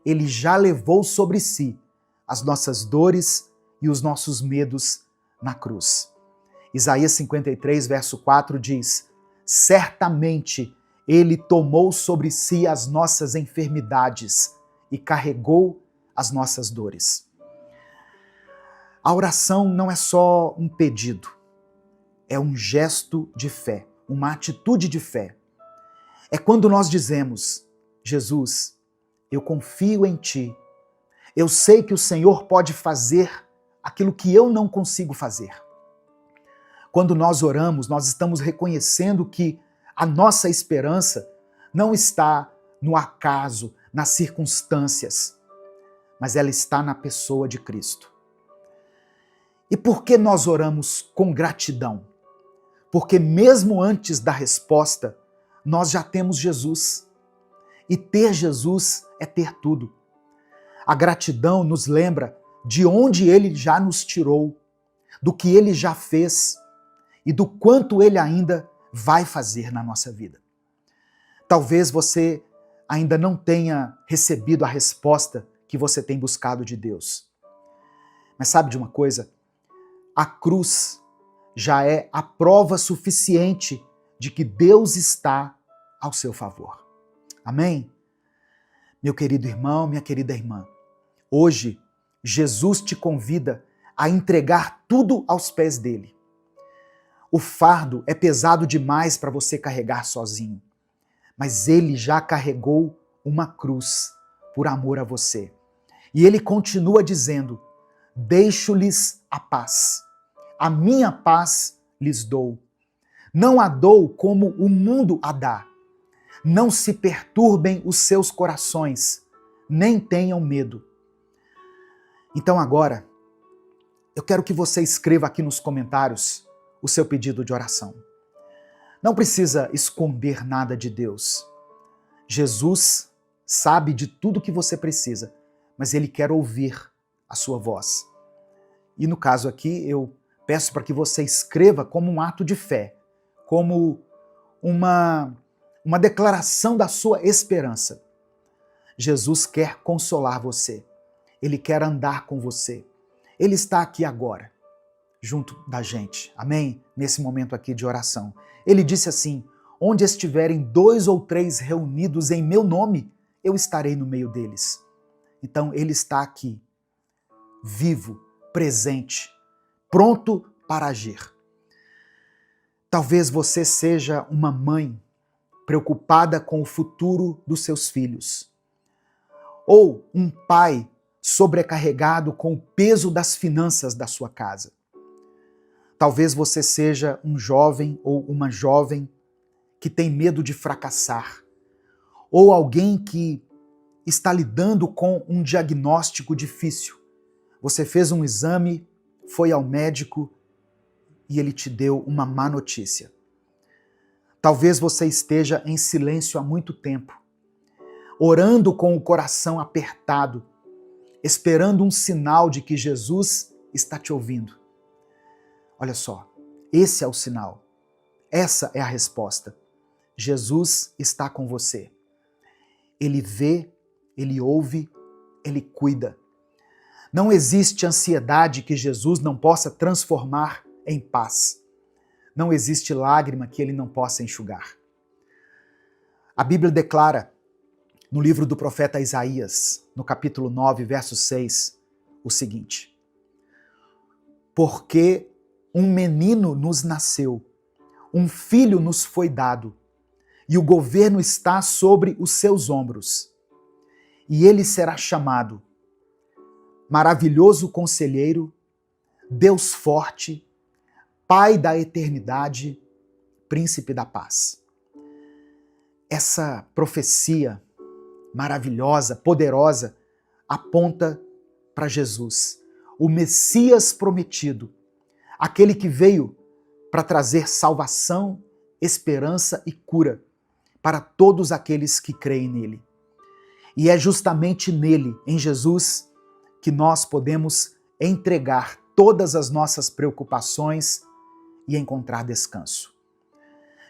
ele já levou sobre si as nossas dores e os nossos medos na cruz. Isaías 53, verso 4 diz: certamente ele tomou sobre si as nossas enfermidades e carregou as nossas dores. A oração não é só um pedido, é um gesto de fé, uma atitude de fé. É quando nós dizemos: Jesus, eu confio em Ti, eu sei que o Senhor pode fazer aquilo que eu não consigo fazer. Quando nós oramos, nós estamos reconhecendo que a nossa esperança não está no acaso, nas circunstâncias, mas ela está na pessoa de Cristo. E por que nós oramos com gratidão? Porque mesmo antes da resposta, nós já temos Jesus. E ter Jesus é ter tudo. A gratidão nos lembra de onde Ele já nos tirou, do que Ele já fez e do quanto Ele ainda vai fazer na nossa vida. Talvez você ainda não tenha recebido a resposta que você tem buscado de Deus. Mas sabe de uma coisa? A cruz já é a prova suficiente de que Deus está ao seu favor. Amém? Meu querido irmão, minha querida irmã, hoje Jesus te convida a entregar tudo aos pés dele. O fardo é pesado demais para você carregar sozinho, mas ele já carregou uma cruz por amor a você. E ele continua dizendo: deixo-lhes a paz. A minha paz lhes dou. Não a dou como o mundo a dá. Não se perturbem os seus corações, nem tenham medo. Então agora, eu quero que você escreva aqui nos comentários o seu pedido de oração. Não precisa esconder nada de Deus. Jesus sabe de tudo que você precisa, mas Ele quer ouvir a sua voz. E no caso aqui, eu peço para que você escreva como um ato de fé, como uma declaração da sua esperança. Jesus quer consolar você. Ele quer andar com você. Ele está aqui agora, junto da gente. Amém? Nesse momento aqui de oração. Ele disse assim: onde estiverem 2 ou 3 reunidos em meu nome, eu estarei no meio deles. Então, Ele está aqui, vivo, presente, pronto para agir. Talvez você seja uma mãe preocupada com o futuro dos seus filhos, ou um pai sobrecarregado com o peso das finanças da sua casa. Talvez você seja um jovem ou uma jovem que tem medo de fracassar, ou alguém que está lidando com um diagnóstico difícil. Você fez um exame, foi ao médico e ele te deu uma má notícia. Talvez você esteja em silêncio há muito tempo, orando com o coração apertado, esperando um sinal de que Jesus está te ouvindo. Olha só, esse é o sinal. Essa é a resposta. Jesus está com você. Ele vê, ele ouve, ele cuida. Não existe ansiedade que Jesus não possa transformar em paz. Não existe lágrima que ele não possa enxugar. A Bíblia declara, no livro do profeta Isaías, no capítulo 9, verso 6, o seguinte: porque um menino nos nasceu, um filho nos foi dado, e o governo está sobre os seus ombros. E ele será chamado Maravilhoso Conselheiro, Deus Forte, Pai da Eternidade, Príncipe da Paz. Essa profecia maravilhosa, poderosa, aponta para Jesus, o Messias prometido, aquele que veio para trazer salvação, esperança e cura para todos aqueles que creem nele. E é justamente nele, em Jesus, que nós podemos entregar todas as nossas preocupações e encontrar descanso.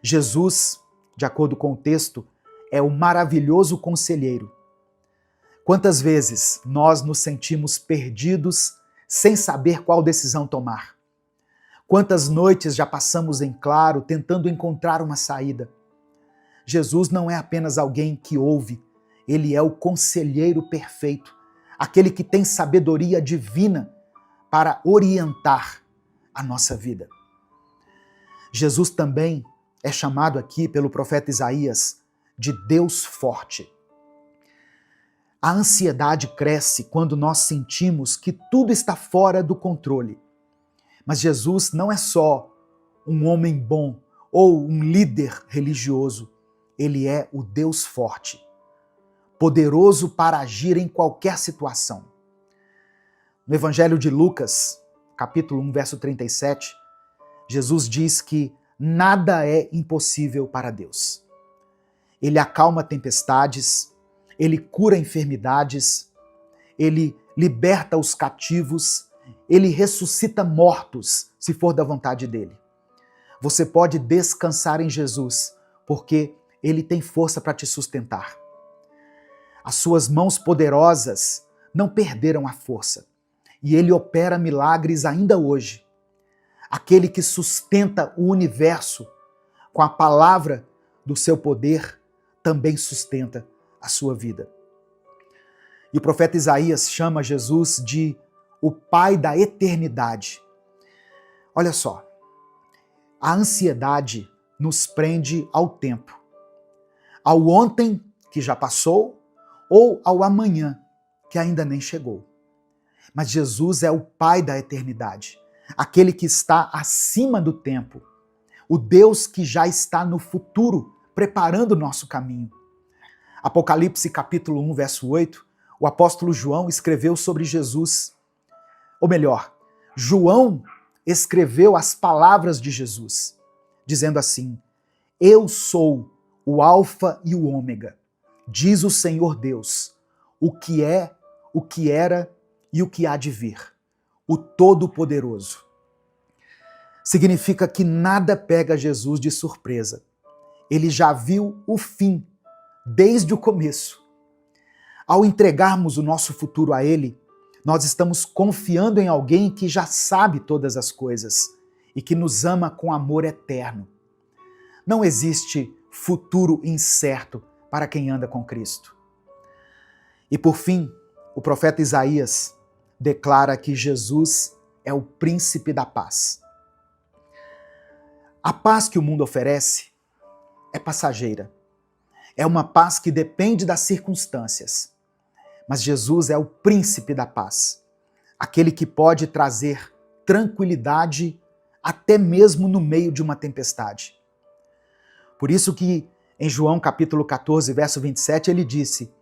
Jesus, de acordo com o texto, é o maravilhoso conselheiro. Quantas vezes nós nos sentimos perdidos sem saber qual decisão tomar? Quantas noites já passamos em claro tentando encontrar uma saída? Jesus não é apenas alguém que ouve, ele é o conselheiro perfeito, aquele que tem sabedoria divina para orientar a nossa vida. Jesus também é chamado aqui pelo profeta Isaías de Deus forte. A ansiedade cresce quando nós sentimos que tudo está fora do controle. Mas Jesus não é só um homem bom ou um líder religioso. Ele é o Deus forte, poderoso para agir em qualquer situação. No Evangelho de Lucas, capítulo 1, verso 37, Jesus diz que nada é impossível para Deus. Ele acalma tempestades, ele cura enfermidades, ele liberta os cativos, ele ressuscita mortos, se for da vontade dele. Você pode descansar em Jesus, porque ele tem força para te sustentar. As suas mãos poderosas não perderam a força, e ele opera milagres ainda hoje. Aquele que sustenta o universo com a palavra do seu poder também sustenta a sua vida. E o profeta Isaías chama Jesus de o Pai da Eternidade. Olha só, a ansiedade nos prende ao tempo, ao ontem que já passou ou ao amanhã que ainda nem chegou. Mas Jesus é o Pai da eternidade, aquele que está acima do tempo, o Deus que já está no futuro, preparando o nosso caminho. Apocalipse capítulo 1, verso 8, o apóstolo João escreveu sobre Jesus. Ou melhor, João escreveu as palavras de Jesus, dizendo assim: eu sou o Alfa e o Ômega, diz o Senhor Deus, o que é, o que era e o que há de vir, o Todo-Poderoso. Significa que nada pega Jesus de surpresa. Ele já viu o fim desde o começo. Ao entregarmos o nosso futuro a Ele, nós estamos confiando em alguém que já sabe todas as coisas e que nos ama com amor eterno. Não existe futuro incerto para quem anda com Cristo. E por fim, o profeta Isaías declara que Jesus é o príncipe da paz. A paz que o mundo oferece é passageira. É uma paz que depende das circunstâncias. Mas Jesus é o príncipe da paz, aquele que pode trazer tranquilidade até mesmo no meio de uma tempestade. Por isso que em João capítulo 14, verso 27, ele disse: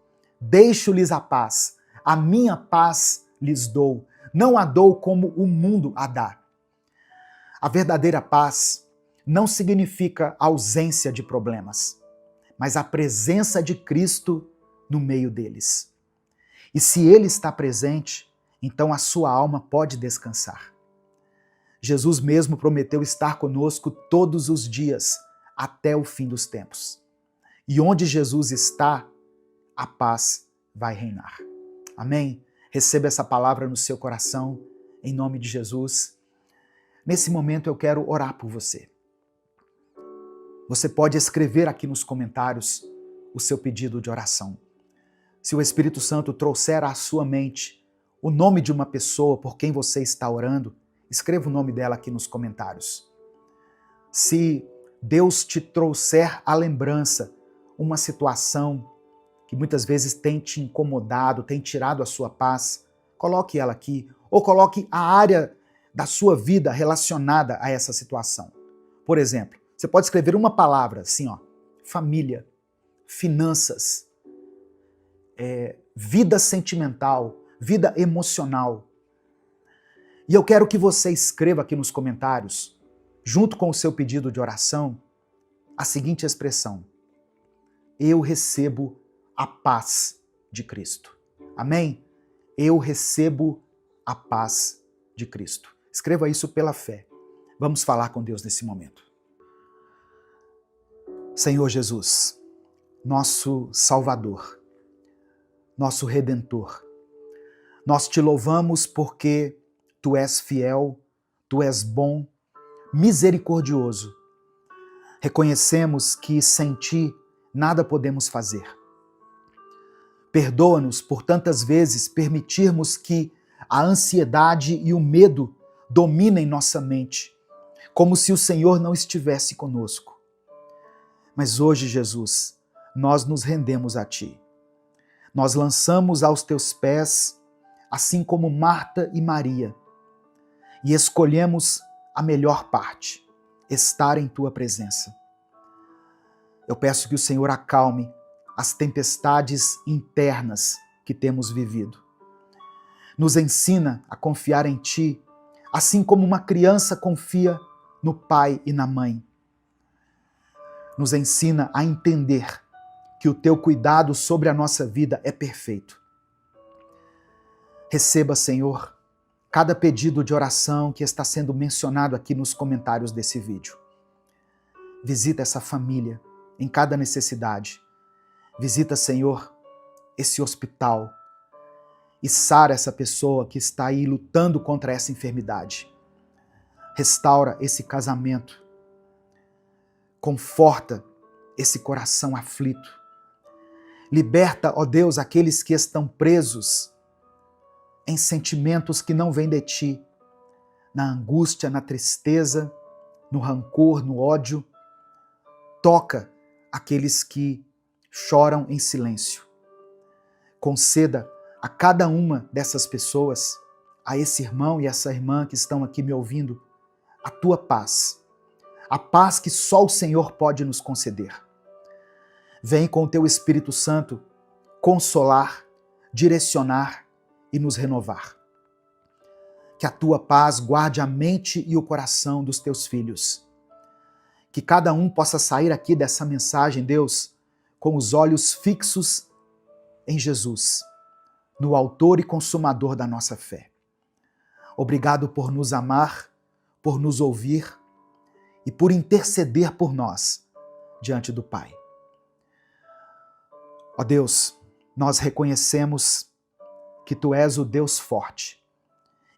Deixo-lhes a paz, a minha paz lhes dou, não a dou como o mundo a dá. A verdadeira paz não significa ausência de problemas, mas a presença de Cristo no meio deles. E se Ele está presente, então a sua alma pode descansar. Jesus mesmo prometeu estar conosco todos os dias, até o fim dos tempos. E onde Jesus está, a paz vai reinar. Amém? Receba essa palavra no seu coração, em nome de Jesus. Nesse momento eu quero orar por você. Você pode escrever aqui nos comentários o seu pedido de oração. Se o Espírito Santo trouxer à sua mente o nome de uma pessoa por quem você está orando, escreva o nome dela aqui nos comentários. Se Deus te trouxer à lembrança uma situação que muitas vezes tem te incomodado, tem tirado a sua paz, coloque ela aqui, ou coloque a área da sua vida relacionada a essa situação. Por exemplo, você pode escrever uma palavra assim, ó, família, finanças, vida sentimental, vida emocional. E eu quero que você escreva aqui nos comentários, junto com o seu pedido de oração, a seguinte expressão: eu recebo a paz de Cristo. Amém? Eu recebo a paz de Cristo. Escreva isso pela fé. Vamos falar com Deus nesse momento. Senhor Jesus, nosso Salvador, nosso Redentor, nós te louvamos porque Tu és fiel, Tu és bom, misericordioso. Reconhecemos que sem Ti nada podemos fazer. Perdoa-nos por tantas vezes permitirmos que a ansiedade e o medo dominem nossa mente, como se o Senhor não estivesse conosco. Mas hoje, Jesus, nós nos rendemos a Ti. Nós lançamos aos Teus pés, assim como Marta e Maria, e escolhemos a melhor parte, estar em Tua presença. Eu peço que o Senhor acalme as tempestades internas que temos vivido. Nos ensina a confiar em Ti, assim como uma criança confia no pai e na mãe. Nos ensina a entender que o Teu cuidado sobre a nossa vida é perfeito. Receba, Senhor, cada pedido de oração que está sendo mencionado aqui nos comentários desse vídeo. Visita essa família em cada necessidade. Visita, Senhor, esse hospital e sara essa pessoa que está aí lutando contra essa enfermidade. Restaura esse casamento. Conforta esse coração aflito. Liberta, ó Deus, aqueles que estão presos em sentimentos que não vêm de Ti, na angústia, na tristeza, no rancor, no ódio. Toca aqueles que choram em silêncio. Conceda a cada uma dessas pessoas, a esse irmão e essa irmã que estão aqui me ouvindo, a Tua paz. A paz que só o Senhor pode nos conceder. Vem com o Teu Espírito Santo consolar, direcionar e nos renovar. Que a Tua paz guarde a mente e o coração dos Teus filhos. Que cada um possa sair aqui dessa mensagem, Deus, com os olhos fixos em Jesus, no autor e consumador da nossa fé. Obrigado por nos amar, por nos ouvir e por interceder por nós diante do Pai. Ó Deus, nós reconhecemos que Tu és o Deus forte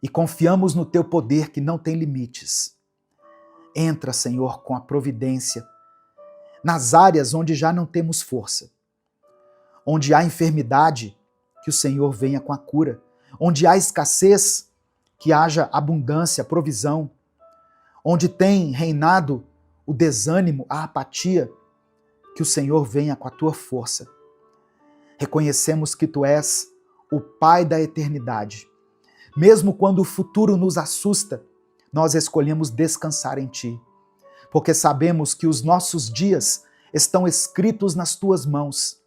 e confiamos no Teu poder que não tem limites. Entra, Senhor, com a providência nas áreas onde já não temos força. Onde há enfermidade, que o Senhor venha com a cura. Onde há escassez, que haja abundância, provisão. Onde tem reinado o desânimo, a apatia, que o Senhor venha com a Tua força. Reconhecemos que Tu és o Pai da eternidade. Mesmo quando o futuro nos assusta, nós escolhemos descansar em Ti, porque sabemos que os nossos dias estão escritos nas Tuas mãos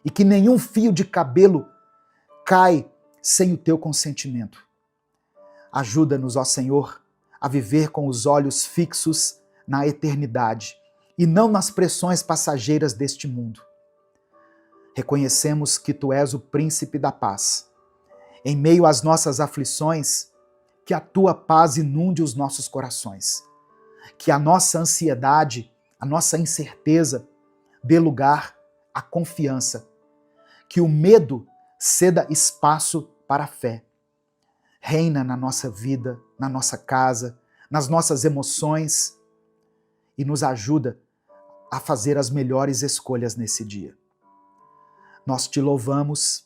e que nenhum fio de cabelo cai sem o teu consentimento. Ajuda-nos, ó Senhor, a viver com os olhos fixos na eternidade e não nas pressões passageiras deste mundo. Reconhecemos que Tu és o príncipe da paz. Em meio às nossas aflições, que a Tua paz inunde os nossos corações. Que a nossa ansiedade, a nossa incerteza dê lugar à confiança. Que o medo ceda espaço para a fé. Reina na nossa vida, na nossa casa, nas nossas emoções e nos ajuda a fazer as melhores escolhas nesse dia. Nós te louvamos,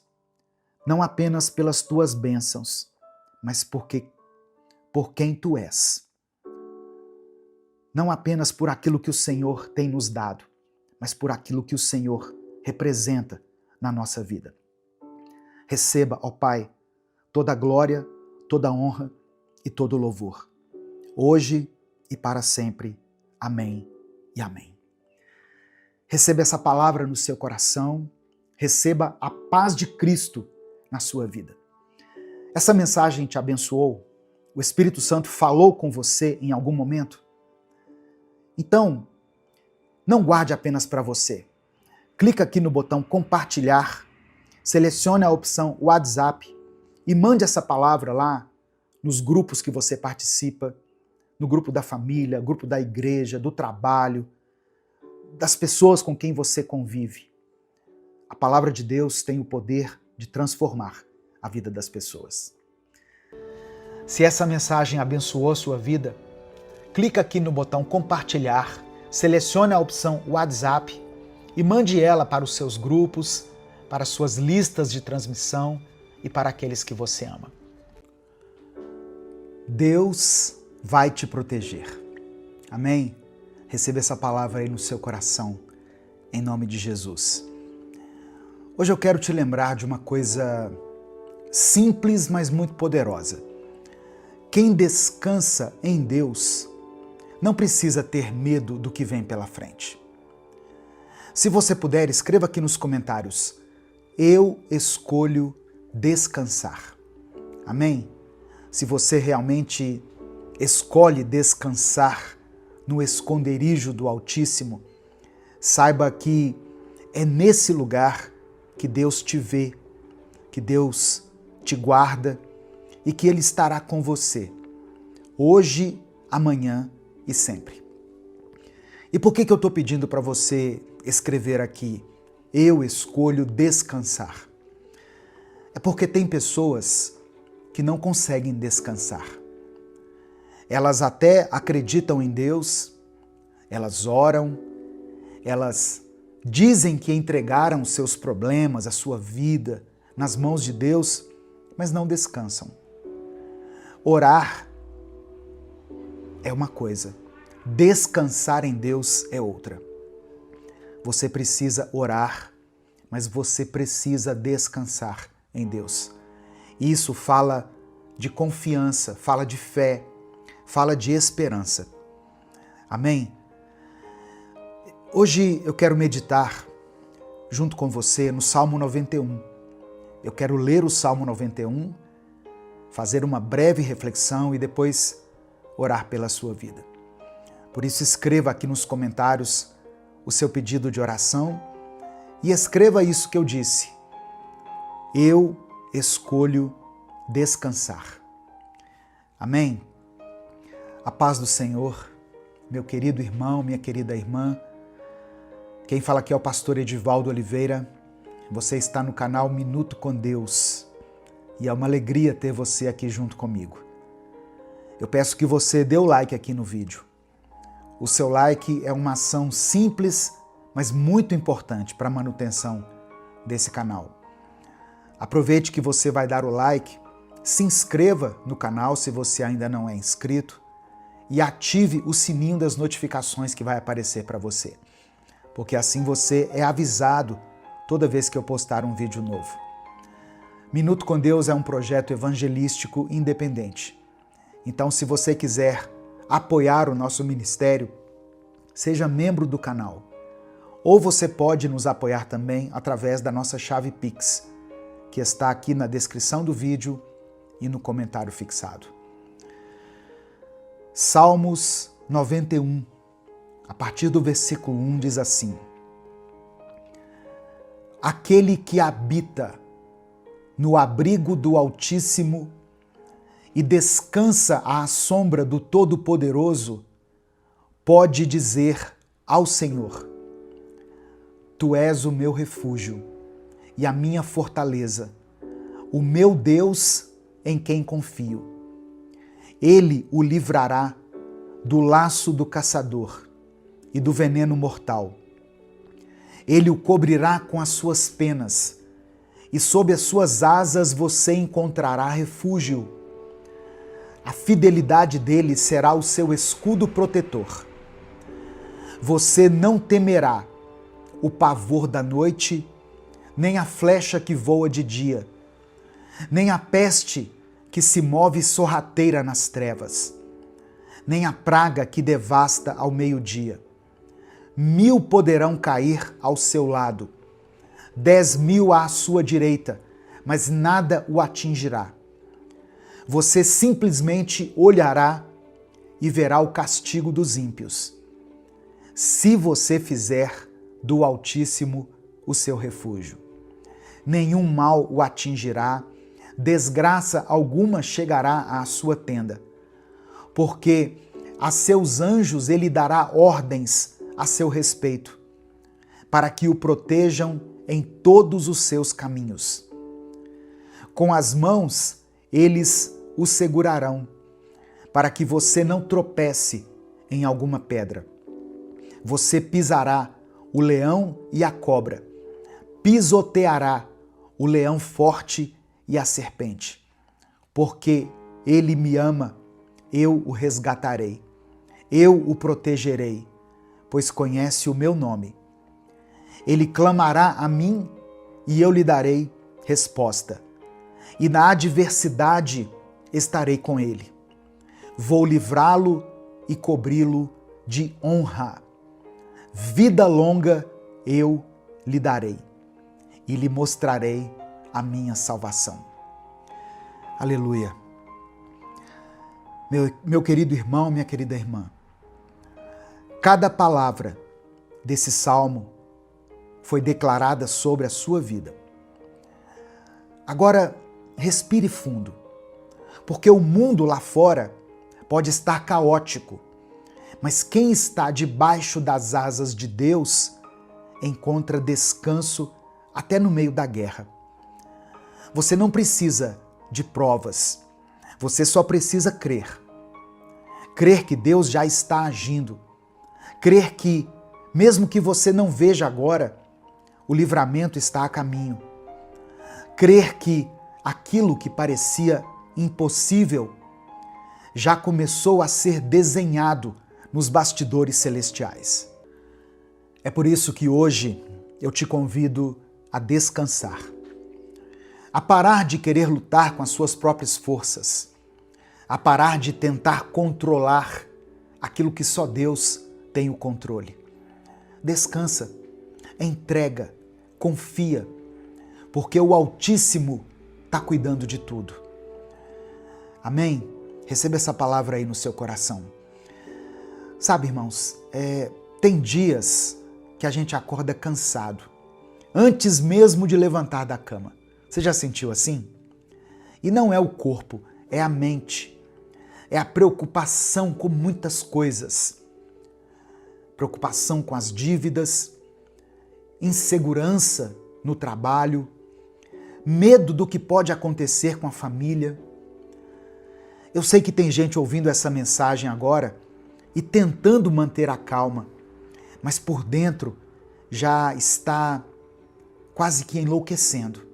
não apenas pelas tuas bênçãos, mas por quem tu és. Não apenas por aquilo que o Senhor tem nos dado, mas por aquilo que o Senhor representa na nossa vida. Receba, ó Pai, toda a glória, toda a honra e todo o louvor, hoje e para sempre. Amém e amém. Receba essa palavra no seu coração, receba a paz de Cristo na sua vida. Essa mensagem te abençoou? O Espírito Santo falou com você em algum momento? Então, não guarde apenas para você. Clica aqui no botão compartilhar, selecione a opção WhatsApp e mande essa palavra lá nos grupos que você participa, no grupo da família, grupo da igreja, do trabalho, das pessoas com quem você convive. A palavra de Deus tem o poder de transformar a vida das pessoas. Se essa mensagem abençoou a sua vida, clica aqui no botão compartilhar, selecione a opção WhatsApp e mande ela para os seus grupos, para as suas listas de transmissão e para aqueles que você ama. Deus vai te proteger. Amém? Receba essa palavra aí no seu coração, em nome de Jesus. Hoje eu quero te lembrar de uma coisa simples, mas muito poderosa. Quem descansa em Deus não precisa ter medo do que vem pela frente. Se você puder, escreva aqui nos comentários: eu escolho descansar. Amém? Se você realmente escolhe descansar no esconderijo do Altíssimo, saiba que é nesse lugar que Deus te vê, que Deus te guarda e que Ele estará com você, hoje, amanhã e sempre. E por que eu estou pedindo para você escrever aqui, eu escolho descansar? É porque tem pessoas que não conseguem descansar. Elas até acreditam em Deus, elas oram, elas dizem que entregaram seus problemas, a sua vida nas mãos de Deus, mas não descansam. Orar é uma coisa, descansar em Deus é outra. Você precisa orar, mas você precisa descansar em Deus. Isso fala de confiança, fala de fé, fala de esperança. Amém? Hoje eu quero meditar junto com você no Salmo 91. Eu quero ler o Salmo 91, fazer uma breve reflexão e depois orar pela sua vida. Por isso escreva aqui nos comentários o seu pedido de oração e escreva isso que eu disse. Eu escolho descansar. Amém? A paz do Senhor, meu querido irmão, minha querida irmã. Quem fala aqui é o pastor Edivaldo Oliveira. Você está no canal Minuto com Deus e é uma alegria ter você aqui junto comigo. Eu peço que você dê o like aqui no vídeo. O seu like é uma ação simples, mas muito importante para a manutenção desse canal. Aproveite que você vai dar o like, se inscreva no canal se você ainda não é inscrito e ative o sininho das notificações que vai aparecer para você, porque assim você é avisado toda vez que eu postar um vídeo novo. Minuto com Deus é um projeto evangelístico independente. Então, se você quiser apoiar o nosso ministério, seja membro do canal ou você pode nos apoiar também através da nossa chave Pix, que está aqui na descrição do vídeo e no comentário fixado. Salmos 91, a partir do versículo 1, diz assim: Aquele que habita no abrigo do Altíssimo e descansa à sombra do Todo-Poderoso, pode dizer ao Senhor: Tu és o meu refúgio e a minha fortaleza, o meu Deus em quem confio. Ele o livrará do laço do caçador e do veneno mortal. Ele o cobrirá com as suas penas, e sob as suas asas você encontrará refúgio. A fidelidade dele será o seu escudo protetor. Você não temerá o pavor da noite, nem a flecha que voa de dia, nem a peste que se move sorrateira nas trevas, nem a praga que devasta ao meio-dia. 1000 poderão cair ao seu lado, 10.000 à sua direita, mas nada o atingirá. Você simplesmente olhará e verá o castigo dos ímpios, se você fizer do Altíssimo o seu refúgio. Nenhum mal o atingirá, desgraça alguma chegará à sua tenda, porque a seus anjos ele dará ordens a seu respeito, para que o protejam em todos os seus caminhos. Com as mãos eles o segurarão, para que você não tropece em alguma pedra. Você pisará o leão e a cobra, pisoteará o leão forte e a serpente. Porque ele me ama, eu o resgatarei, eu o protegerei, pois conhece o meu nome. Ele clamará a mim e eu lhe darei resposta. E na adversidade estarei com ele. Vou livrá-lo e cobri-lo de honra. Vida longa eu lhe darei e lhe mostrarei a minha salvação. Aleluia. Meu querido irmão, minha querida irmã, cada palavra desse salmo foi declarada sobre a sua vida. Agora, respire fundo, porque o mundo lá fora pode estar caótico, mas quem está debaixo das asas de Deus encontra descanso até no meio da guerra. Você não precisa de provas, você só precisa crer. Crer que Deus já está agindo, crer que, mesmo que você não veja agora, o livramento está a caminho. Crer que aquilo que parecia impossível já começou a ser desenhado nos bastidores celestiais. É por isso que hoje eu te convido a descansar, a parar de querer lutar com as suas próprias forças, a parar de tentar controlar aquilo que só Deus tem o controle. Descansa, entrega, confia, porque o Altíssimo está cuidando de tudo. Amém? Receba essa palavra aí no seu coração. Sabe, irmãos, tem dias que a gente acorda cansado, antes mesmo de levantar da cama. Você já sentiu assim? E não é o corpo, é a mente. É a preocupação com muitas coisas. Preocupação com as dívidas, insegurança no trabalho, medo do que pode acontecer com a família. Eu sei que tem gente ouvindo essa mensagem agora e tentando manter a calma, mas por dentro já está quase que enlouquecendo.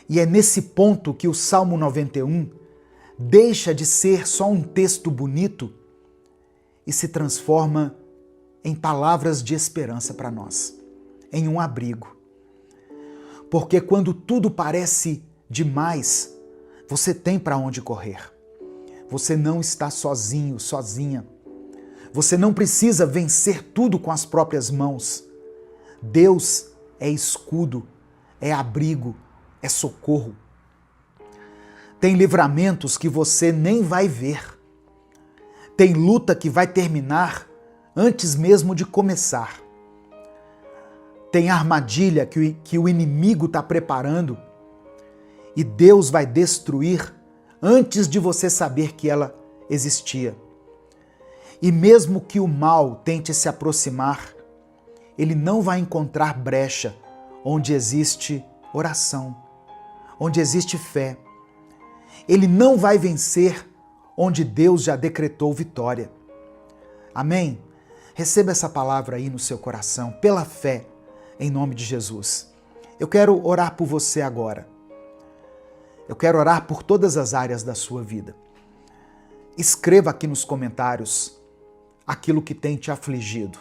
E é nesse ponto que o Salmo 91 deixa de ser só um texto bonito e se transforma em palavras de esperança para nós, em um abrigo. Porque quando tudo parece demais, você tem para onde correr. Você não está sozinho, sozinha. Você não precisa vencer tudo com as próprias mãos. Deus é escudo, é abrigo, é socorro. Tem livramentos que você nem vai ver. Tem luta que vai terminar antes mesmo de começar. Tem armadilha que o inimigo está preparando e Deus vai destruir antes de você saber que ela existia. E mesmo que o mal tente se aproximar, ele não vai encontrar brecha onde existe oração, onde existe fé. Ele não vai vencer onde Deus já decretou vitória. Amém? Receba essa palavra aí no seu coração, pela fé, em nome de Jesus. Eu quero orar por você agora. Eu quero orar por todas as áreas da sua vida. Escreva aqui nos comentários aquilo que tem te afligido.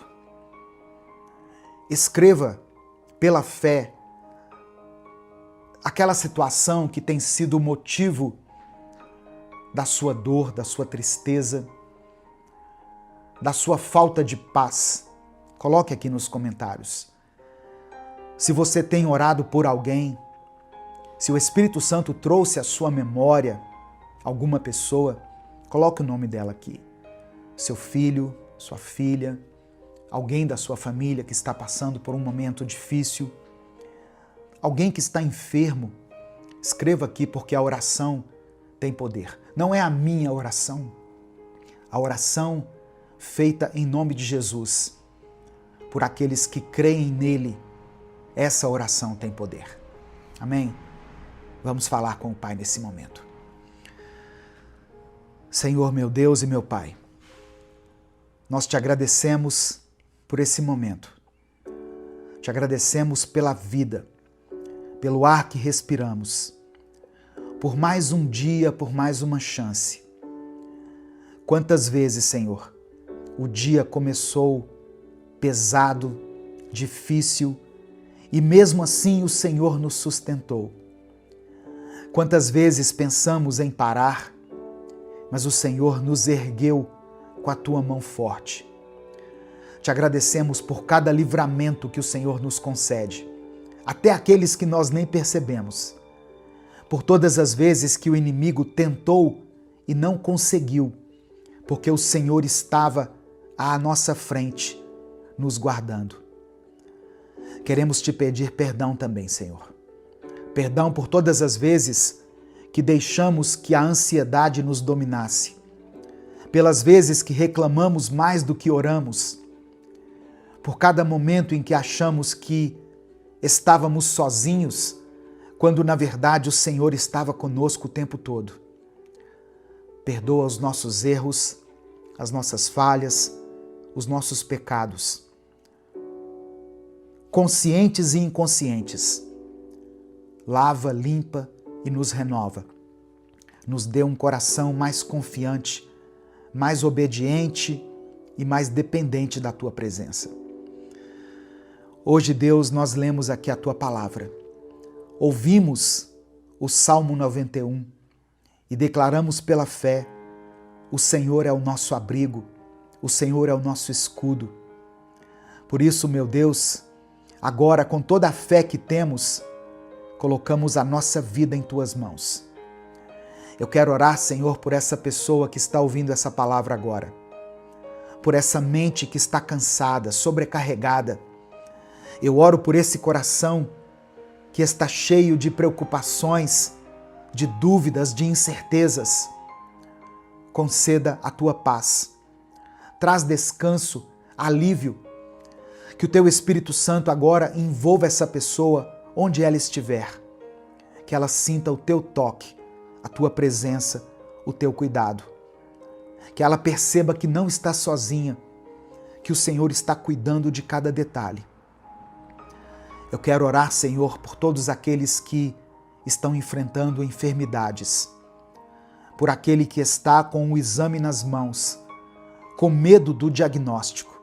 Escreva pela fé aquela situação que tem sido o motivo da sua dor, da sua tristeza, da sua falta de paz. Coloque aqui nos comentários. Se você tem orado por alguém, se o Espírito Santo trouxe à sua memória alguma pessoa, coloque o nome dela aqui. Seu filho, sua filha, alguém da sua família que está passando por um momento difícil, alguém que está enfermo, escreva aqui porque a oração tem poder. Não é a minha oração, a oração feita em nome de Jesus, por aqueles que creem nele, essa oração tem poder. Amém? Vamos falar com o Pai nesse momento. Senhor, meu Deus e meu Pai, nós te agradecemos por esse momento. Te agradecemos pela vida, pelo ar que respiramos, por mais um dia, por mais uma chance. Quantas vezes, Senhor, o dia começou pesado, difícil, e mesmo assim o Senhor nos sustentou. Quantas vezes pensamos em parar, mas o Senhor nos ergueu com a tua mão forte. Te agradecemos por cada livramento que o Senhor nos concede, até aqueles que nós nem percebemos. Por todas as vezes que o inimigo tentou e não conseguiu, porque o Senhor estava à nossa frente, nos guardando. Queremos te pedir perdão também, Senhor. Perdão por todas as vezes que deixamos que a ansiedade nos dominasse, pelas vezes que reclamamos mais do que oramos, por cada momento em que achamos que estávamos sozinhos, quando na verdade o Senhor estava conosco o tempo todo. Perdoa os nossos erros, as nossas falhas, os nossos pecados, conscientes e inconscientes. Lava, limpa e nos renova. Nos dê um coração mais confiante, mais obediente e mais dependente da tua presença. Hoje, Deus, nós lemos aqui a tua palavra. Ouvimos o Salmo 91 e declaramos pela fé: o Senhor é o nosso abrigo, o Senhor é o nosso escudo. Por isso, meu Deus, agora, com toda a fé que temos, colocamos a nossa vida em tuas mãos. Eu quero orar, Senhor, por essa pessoa que está ouvindo essa palavra agora, por essa mente que está cansada, sobrecarregada. Eu oro por esse coração que está cheio de preocupações, de dúvidas, de incertezas. Conceda a tua paz. Traz descanso, alívio. Que o teu Espírito Santo agora envolva essa pessoa onde ela estiver. Que ela sinta o teu toque, a tua presença, o teu cuidado. Que ela perceba que não está sozinha, que o Senhor está cuidando de cada detalhe. Eu quero orar, Senhor, por todos aqueles que estão enfrentando enfermidades, por aquele que está com o exame nas mãos, com medo do diagnóstico.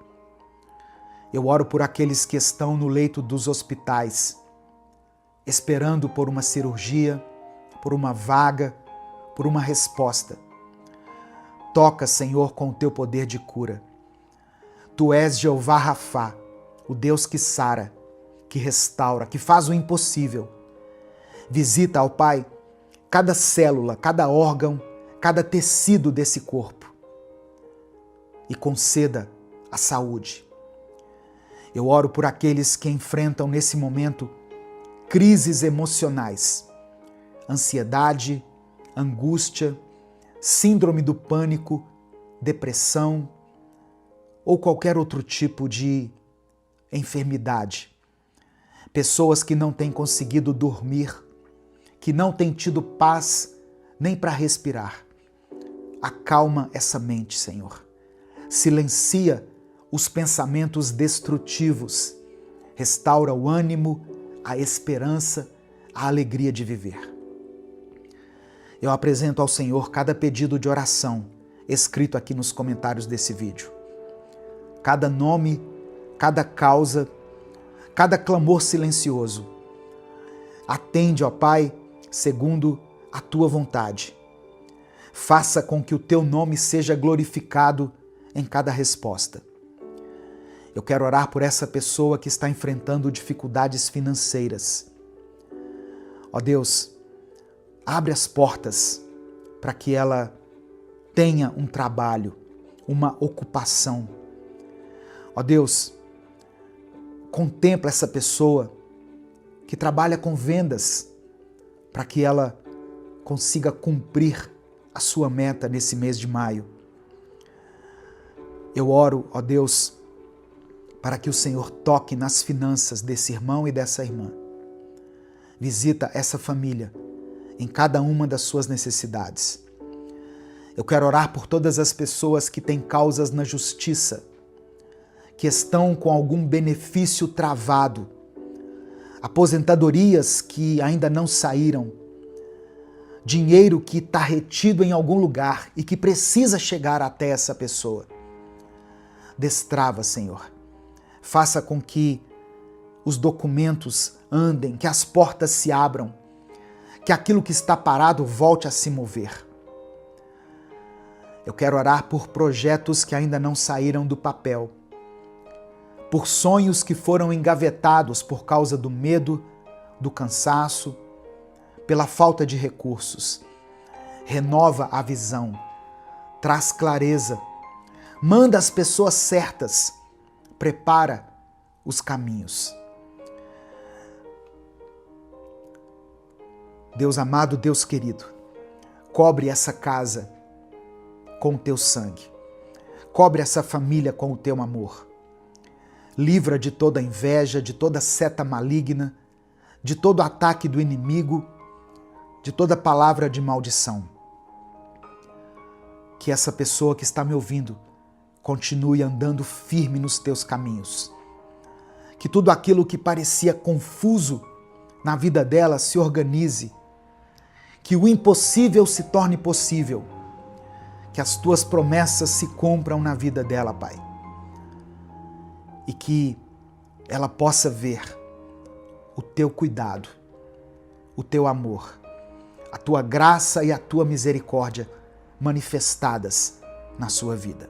Eu oro por aqueles que estão no leito dos hospitais, esperando por uma cirurgia, por uma vaga, por uma resposta. Toca, Senhor, com o teu poder de cura. Tu és Jeová Rafá, o Deus que sara, que restaura, que faz o impossível. Visita, ó Pai, cada célula, cada órgão, cada tecido desse corpo e conceda a saúde. Eu oro por aqueles que enfrentam nesse momento crises emocionais, ansiedade, angústia, síndrome do pânico, depressão ou qualquer outro tipo de enfermidade. Pessoas que não têm conseguido dormir, que não têm tido paz nem para respirar. Acalma essa mente, Senhor. Silencia os pensamentos destrutivos. Restaura o ânimo, a esperança, a alegria de viver. Eu apresento ao Senhor cada pedido de oração escrito aqui nos comentários desse vídeo. Cada nome, cada causa, cada clamor silencioso. Atende, ó Pai, segundo a Tua vontade. Faça com que o Teu nome seja glorificado em cada resposta. Eu quero orar por essa pessoa que está enfrentando dificuldades financeiras. Ó Deus, abre as portas para que ela tenha um trabalho, uma ocupação. Ó Deus, contempla essa pessoa que trabalha com vendas para que ela consiga cumprir a sua meta nesse mês de maio. Eu oro, ó Deus, para que o Senhor toque nas finanças desse irmão e dessa irmã. Visita essa família em cada uma das suas necessidades. Eu quero orar por todas as pessoas que têm causas na justiça, que estão com algum benefício travado, aposentadorias que ainda não saíram, dinheiro que está retido em algum lugar e que precisa chegar até essa pessoa. Destrava, Senhor. Faça com que os documentos andem, que as portas se abram, que aquilo que está parado volte a se mover. Eu quero orar por projetos que ainda não saíram do papel, por sonhos que foram engavetados por causa do medo, do cansaço, pela falta de recursos. Renova a visão, traz clareza, manda as pessoas certas, prepara os caminhos. Deus amado, Deus querido, cobre essa casa com o teu sangue. Cobre essa família com o teu amor. Livra de toda inveja, de toda seta maligna, de todo ataque do inimigo, de toda palavra de maldição. Que essa pessoa que está me ouvindo continue andando firme nos teus caminhos. Que tudo aquilo que parecia confuso na vida dela se organize. Que o impossível se torne possível. Que as tuas promessas se cumpram na vida dela, Pai. E que ela possa ver o teu cuidado, o teu amor, a tua graça e a tua misericórdia manifestadas na sua vida.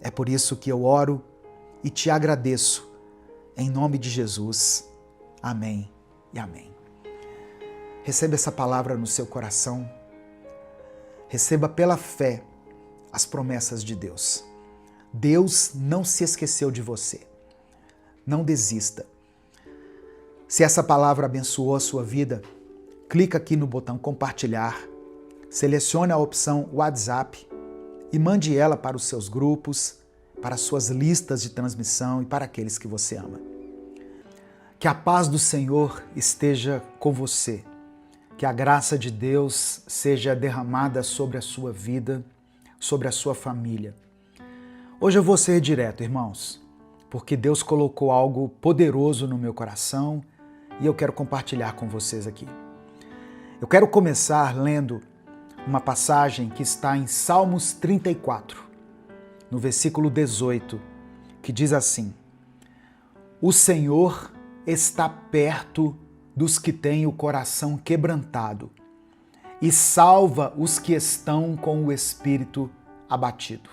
É por isso que eu oro e te agradeço, em nome de Jesus. Amém e amém. Receba essa palavra no seu coração. Receba pela fé as promessas de Deus. Deus não se esqueceu de você. Não desista. Se essa palavra abençoou a sua vida, clica aqui no botão compartilhar, selecione a opção WhatsApp e mande ela para os seus grupos, para as suas listas de transmissão e para aqueles que você ama. Que a paz do Senhor esteja com você. Que a graça de Deus seja derramada sobre a sua vida, sobre a sua família. Hoje eu vou ser direto, irmãos, porque Deus colocou algo poderoso no meu coração e eu quero compartilhar com vocês aqui. Eu quero começar lendo uma passagem que está em Salmos 34, no versículo 18, que diz assim: O Senhor está perto dos que têm o coração quebrantado e salva os que estão com o espírito abatido.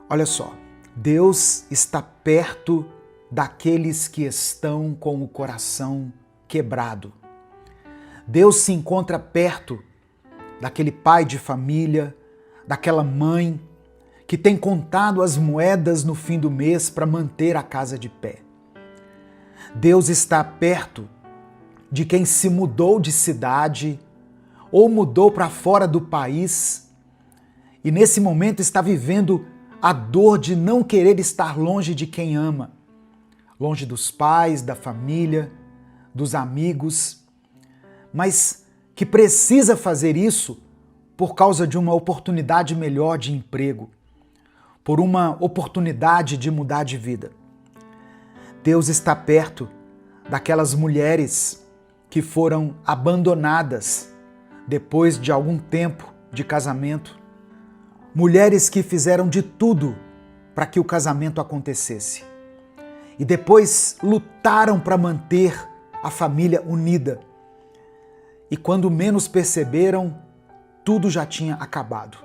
Olha só, Deus está perto daqueles que estão com o coração quebrado. Deus se encontra perto daquele pai de família, daquela mãe que tem contado as moedas no fim do mês para manter a casa de pé. Deus está perto de quem se mudou de cidade ou mudou para fora do país e nesse momento está vivendo a dor de não querer estar longe de quem ama, longe dos pais, da família, dos amigos, mas que precisa fazer isso por causa de uma oportunidade melhor de emprego, por uma oportunidade de mudar de vida. Deus está perto daquelas mulheres que foram abandonadas depois de algum tempo de casamento, mulheres que fizeram de tudo para que o casamento acontecesse e depois lutaram para manter a família unida. E quando menos perceberam, tudo já tinha acabado.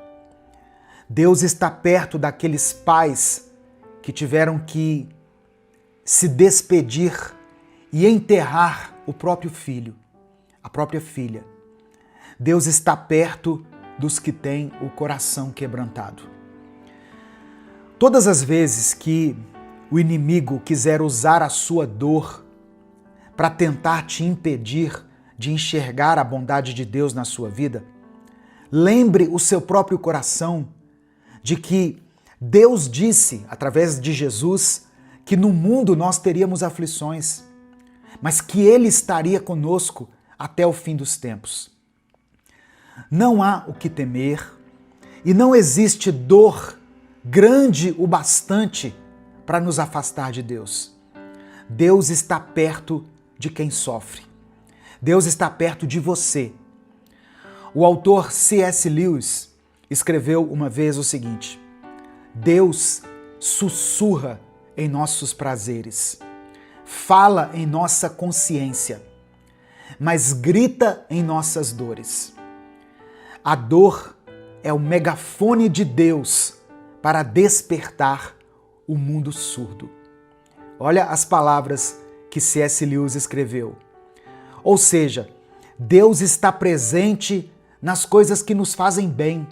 Deus está perto daqueles pais que tiveram que se despedir e enterrar o próprio filho, a própria filha. Deus está perto dos que têm o coração quebrantado. Todas as vezes que o inimigo quiser usar a sua dor para tentar te impedir de enxergar a bondade de Deus na sua vida, lembre o seu próprio coração de que Deus disse, através de Jesus, que no mundo nós teríamos aflições, mas que Ele estaria conosco até o fim dos tempos. Não há o que temer e não existe dor grande o bastante para nos afastar de Deus. Deus está perto de quem sofre. Deus está perto de você. O autor C.S. Lewis escreveu uma vez o seguinte: Deus sussurra em nossos prazeres, fala em nossa consciência, mas grita em nossas dores. A dor é o megafone de Deus para despertar o mundo surdo. Olha as palavras que C.S. Lewis escreveu. Ou seja, Deus está presente nas coisas que nos fazem bem,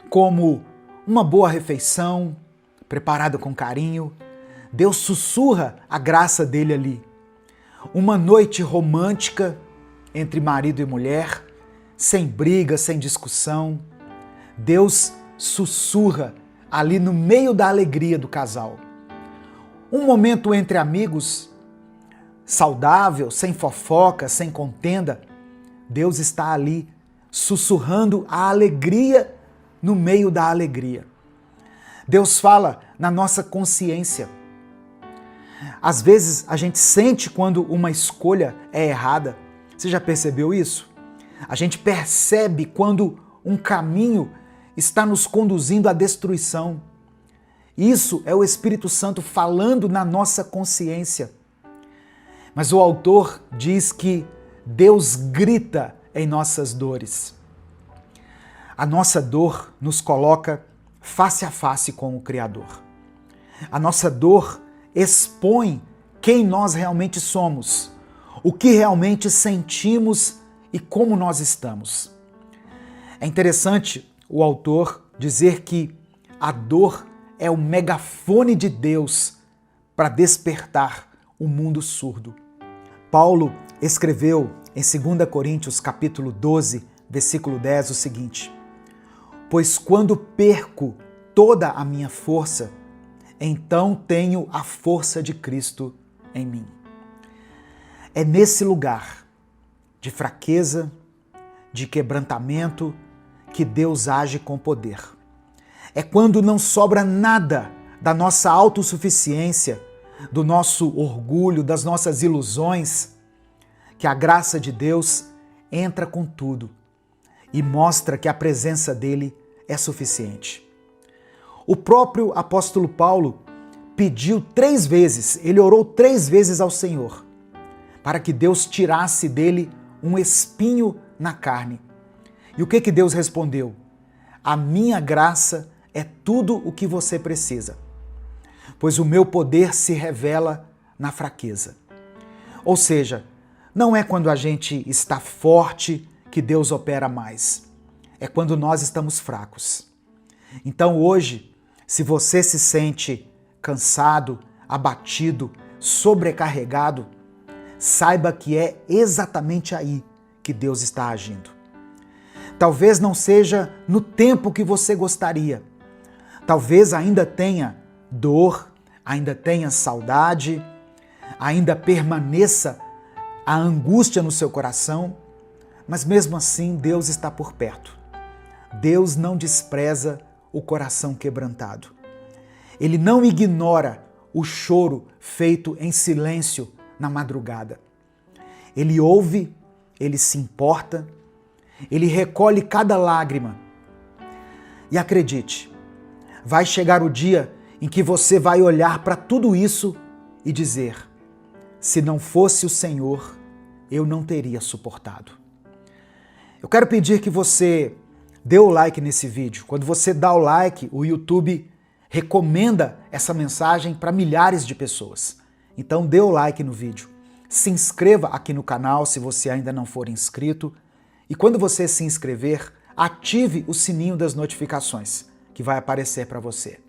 como uma boa refeição, preparada com carinho. Deus sussurra a graça dele ali. Uma noite romântica entre marido e mulher, sem briga, sem discussão. Deus sussurra ali no meio da alegria do casal. Um momento entre amigos, saudável, sem fofoca, sem contenda. Deus está ali sussurrando a alegria no meio da alegria. Deus fala na nossa consciência. Às vezes a gente sente quando uma escolha é errada. Você já percebeu isso? A gente percebe quando um caminho está nos conduzindo à destruição. Isso é o Espírito Santo falando na nossa consciência. Mas o autor diz que Deus grita em nossas dores. A nossa dor nos coloca face a face com o Criador. A nossa dor expõe quem nós realmente somos, o que realmente sentimos e como nós estamos. É interessante o autor dizer que a dor é o megafone de Deus para despertar o mundo surdo. Paulo escreveu em 2 Coríntios capítulo 12, versículo 10 o seguinte: pois quando perco toda a minha força, então tenho a força de Cristo em mim. É nesse lugar de fraqueza, de quebrantamento, que Deus age com poder. É quando não sobra nada da nossa autossuficiência, do nosso orgulho, das nossas ilusões, que a graça de Deus entra com tudo e mostra que a presença dele é suficiente. O próprio apóstolo Paulo pediu 3 vezes, ele orou 3 vezes ao Senhor, para que Deus tirasse dele um espinho na carne. E o que Deus respondeu? A minha graça é tudo o que você precisa, pois o meu poder se revela na fraqueza. Ou seja, não é quando a gente está forte que Deus opera mais. É quando nós estamos fracos. Então hoje, se você se sente cansado, abatido, sobrecarregado, saiba que é exatamente aí que Deus está agindo. Talvez não seja no tempo que você gostaria. Talvez ainda tenha dor, ainda tenha saudade, ainda permaneça a angústia no seu coração, mas mesmo assim Deus está por perto. Deus não despreza o coração quebrantado. Ele não ignora o choro feito em silêncio na madrugada. Ele ouve, ele se importa, ele recolhe cada lágrima. E acredite, vai chegar o dia em que você vai olhar para tudo isso e dizer: se não fosse o Senhor, eu não teria suportado. Eu quero pedir que você dê o like nesse vídeo. Quando você dá o like, o YouTube recomenda essa mensagem para milhares de pessoas. Então dê o like no vídeo. Se inscreva aqui no canal se você ainda não for inscrito. E quando você se inscrever, ative o sininho das notificações, que vai aparecer para você.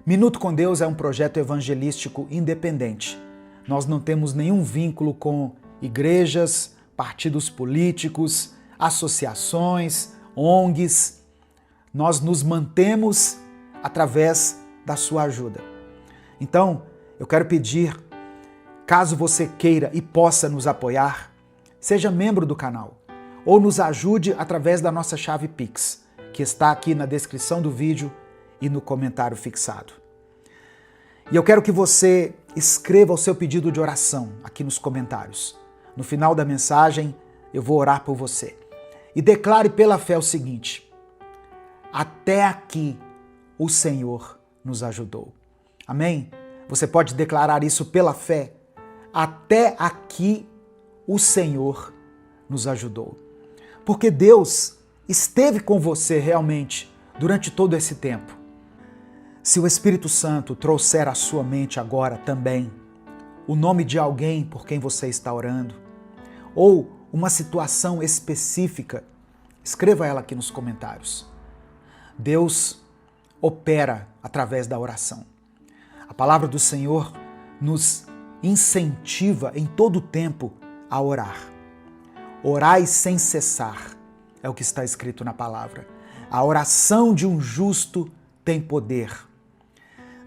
Minuto com Deus é um projeto evangelístico independente. Nós não temos nenhum vínculo com igrejas, partidos políticos, associações, ONGs. Nós nos mantemos através da sua ajuda. Então, eu quero pedir, caso você queira e possa nos apoiar, seja membro do canal ou nos ajude através da nossa chave Pix, que está aqui na descrição do vídeo e no comentário fixado. E eu quero que você escreva o seu pedido de oração aqui nos comentários. No final da mensagem, eu vou orar por você. E declare pela fé o seguinte: até aqui o Senhor nos ajudou. Amém? Você pode declarar isso pela fé. Até aqui o Senhor nos ajudou. Porque Deus esteve com você realmente durante todo esse tempo. Se o Espírito Santo trouxer à sua mente agora também o nome de alguém por quem você está orando, ou uma situação específica, escreva ela aqui nos comentários. Deus opera através da oração. A palavra do Senhor nos incentiva em todo o tempo a orar. Orai sem cessar, é o que está escrito na palavra. A oração de um justo tem poder.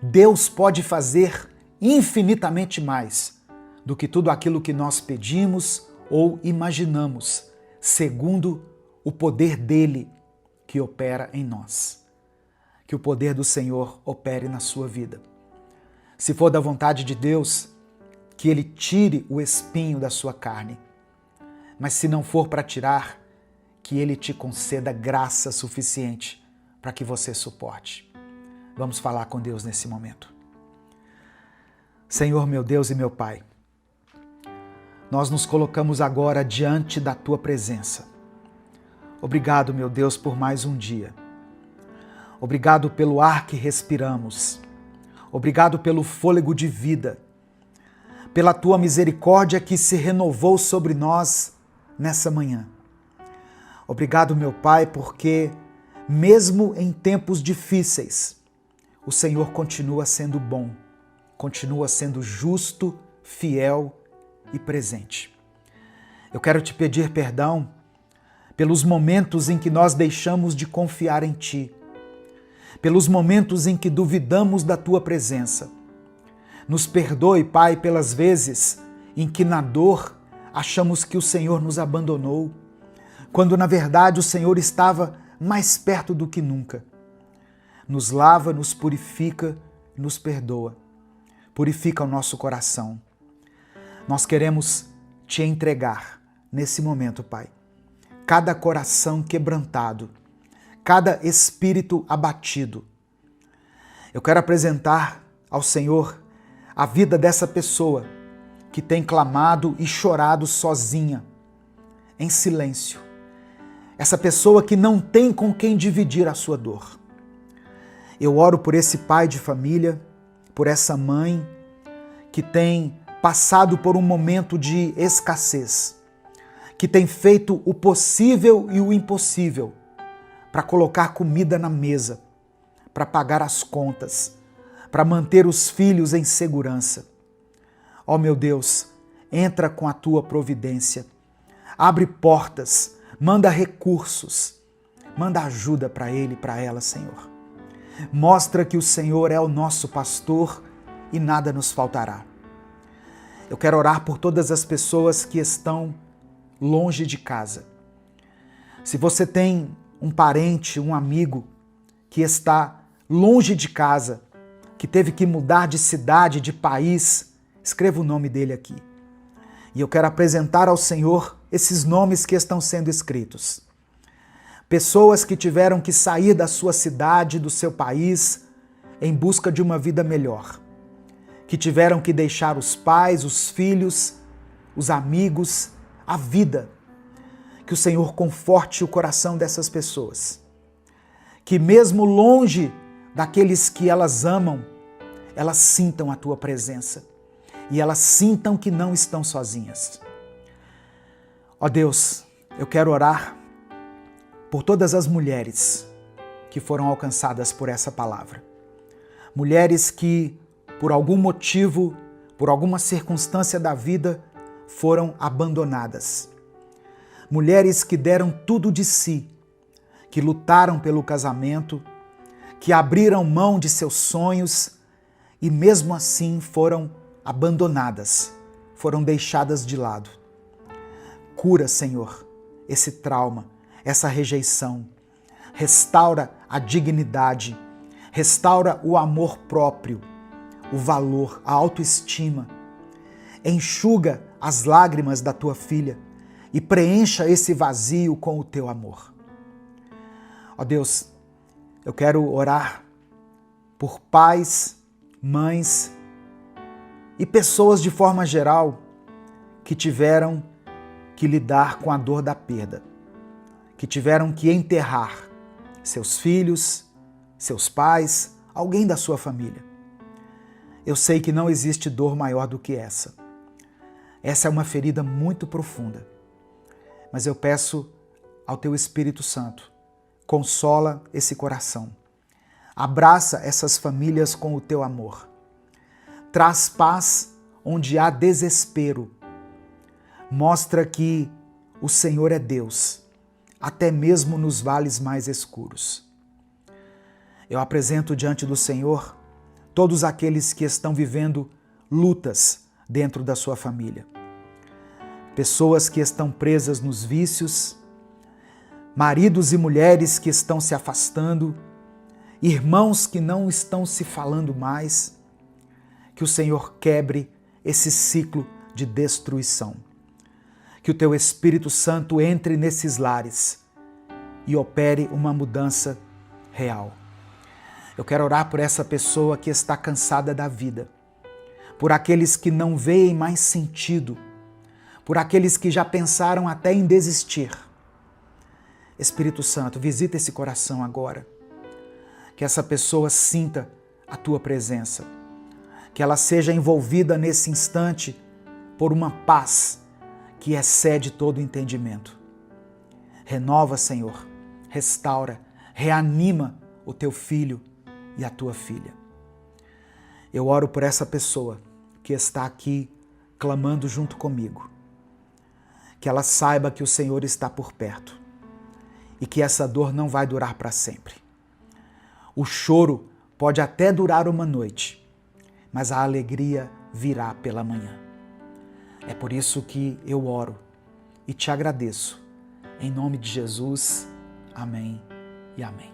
Deus pode fazer infinitamente mais do que tudo aquilo que nós pedimos ou imaginamos, segundo o poder dele que opera em nós. Que o poder do Senhor opere na sua vida. Se for da vontade de Deus, que ele tire o espinho da sua carne. Mas se não for para tirar, que ele te conceda graça suficiente para que você suporte. Vamos falar com Deus nesse momento. Senhor, meu Deus e meu Pai, nós nos colocamos agora diante da Tua presença. Obrigado, meu Deus, por mais um dia. Obrigado pelo ar que respiramos. Obrigado pelo fôlego de vida. Pela Tua misericórdia que se renovou sobre nós nessa manhã. Obrigado, meu Pai, porque mesmo em tempos difíceis, o Senhor continua sendo bom, continua sendo justo, fiel e presente. Eu quero te pedir perdão pelos momentos em que nós deixamos de confiar em Ti, pelos momentos em que duvidamos da Tua presença. Nos perdoe, Pai, pelas vezes em que na dor achamos que o Senhor nos abandonou, quando na verdade o Senhor estava mais perto do que nunca. Nos lava, nos purifica, nos perdoa. Purifica o nosso coração. Nós queremos te entregar nesse momento, Pai, cada coração quebrantado, cada espírito abatido. Eu quero apresentar ao Senhor a vida dessa pessoa que tem clamado e chorado sozinha, em silêncio. Essa pessoa que não tem com quem dividir a sua dor. Eu oro por esse pai de família, por essa mãe que tem passado por um momento de escassez, que tem feito o possível e o impossível para colocar comida na mesa, para pagar as contas, para manter os filhos em segurança. Ó meu Deus, entra com a tua providência, abre portas, manda recursos, manda ajuda para ele e para ela, Senhor. Mostra que o Senhor é o nosso pastor e nada nos faltará. Eu quero orar por todas as pessoas que estão longe de casa. Se você tem um parente, um amigo que está longe de casa, que teve que mudar de cidade, de país, escreva o nome dele aqui. E eu quero apresentar ao Senhor esses nomes que estão sendo escritos. Pessoas que tiveram que sair da sua cidade, do seu país, em busca de uma vida melhor. Que tiveram que deixar os pais, os filhos, os amigos, a vida. Que o Senhor conforte o coração dessas pessoas. Que mesmo longe daqueles que elas amam, elas sintam a tua presença. E elas sintam que não estão sozinhas. Ó Deus, eu quero orar por todas as mulheres que foram alcançadas por essa palavra. Mulheres que, por algum motivo, por alguma circunstância da vida, foram abandonadas. Mulheres que deram tudo de si, que lutaram pelo casamento, que abriram mão de seus sonhos e mesmo assim foram abandonadas, foram deixadas de lado. Cura, Senhor, esse trauma, essa rejeição. Restaura a dignidade, restaura o amor próprio, o valor, a autoestima. Enxuga as lágrimas da tua filha e preencha esse vazio com o teu amor. Ó Deus, eu quero orar por pais, mães e pessoas de forma geral que tiveram que lidar com a dor da perda, que tiveram que enterrar seus filhos, seus pais, alguém da sua família. Eu sei que não existe dor maior do que essa. Essa é uma ferida muito profunda. Mas eu peço ao teu Espírito Santo, consola esse coração. Abraça essas famílias com o teu amor. Traz paz onde há desespero. Mostra que o Senhor é Deus, até mesmo nos vales mais escuros. Eu apresento diante do Senhor todos aqueles que estão vivendo lutas dentro da sua família. Pessoas que estão presas nos vícios, maridos e mulheres que estão se afastando, irmãos que não estão se falando mais. Que o Senhor quebre esse ciclo de destruição. Que o teu Espírito Santo entre nesses lares e opere uma mudança real. Eu quero orar por essa pessoa que está cansada da vida, por aqueles que não veem mais sentido, por aqueles que já pensaram até em desistir. Espírito Santo, visita esse coração agora. Que essa pessoa sinta a tua presença. Que ela seja envolvida nesse instante por uma paz que excede todo entendimento. Renova, Senhor, restaura, reanima o teu filho e a tua filha. Eu oro por essa pessoa que está aqui clamando junto comigo. Que ela saiba que o Senhor está por perto e que essa dor não vai durar para sempre. O choro pode até durar uma noite, mas a alegria virá pela manhã. É por isso que eu oro e te agradeço. Em nome de Jesus, amém e amém.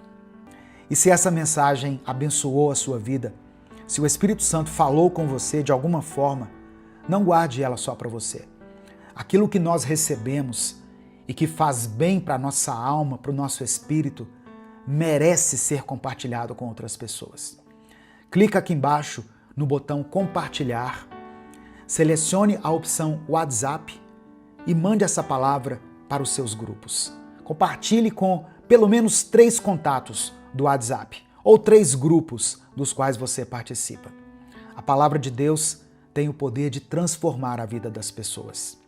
E se essa mensagem abençoou a sua vida, se o Espírito Santo falou com você de alguma forma, não guarde ela só para você. Aquilo que nós recebemos e que faz bem para a nossa alma, para o nosso espírito, merece ser compartilhado com outras pessoas. Clica aqui embaixo no botão compartilhar, selecione a opção WhatsApp e mande essa palavra para os seus grupos. Compartilhe com pelo menos 3 contatos do WhatsApp ou 3 grupos dos quais você participa. A palavra de Deus tem o poder de transformar a vida das pessoas.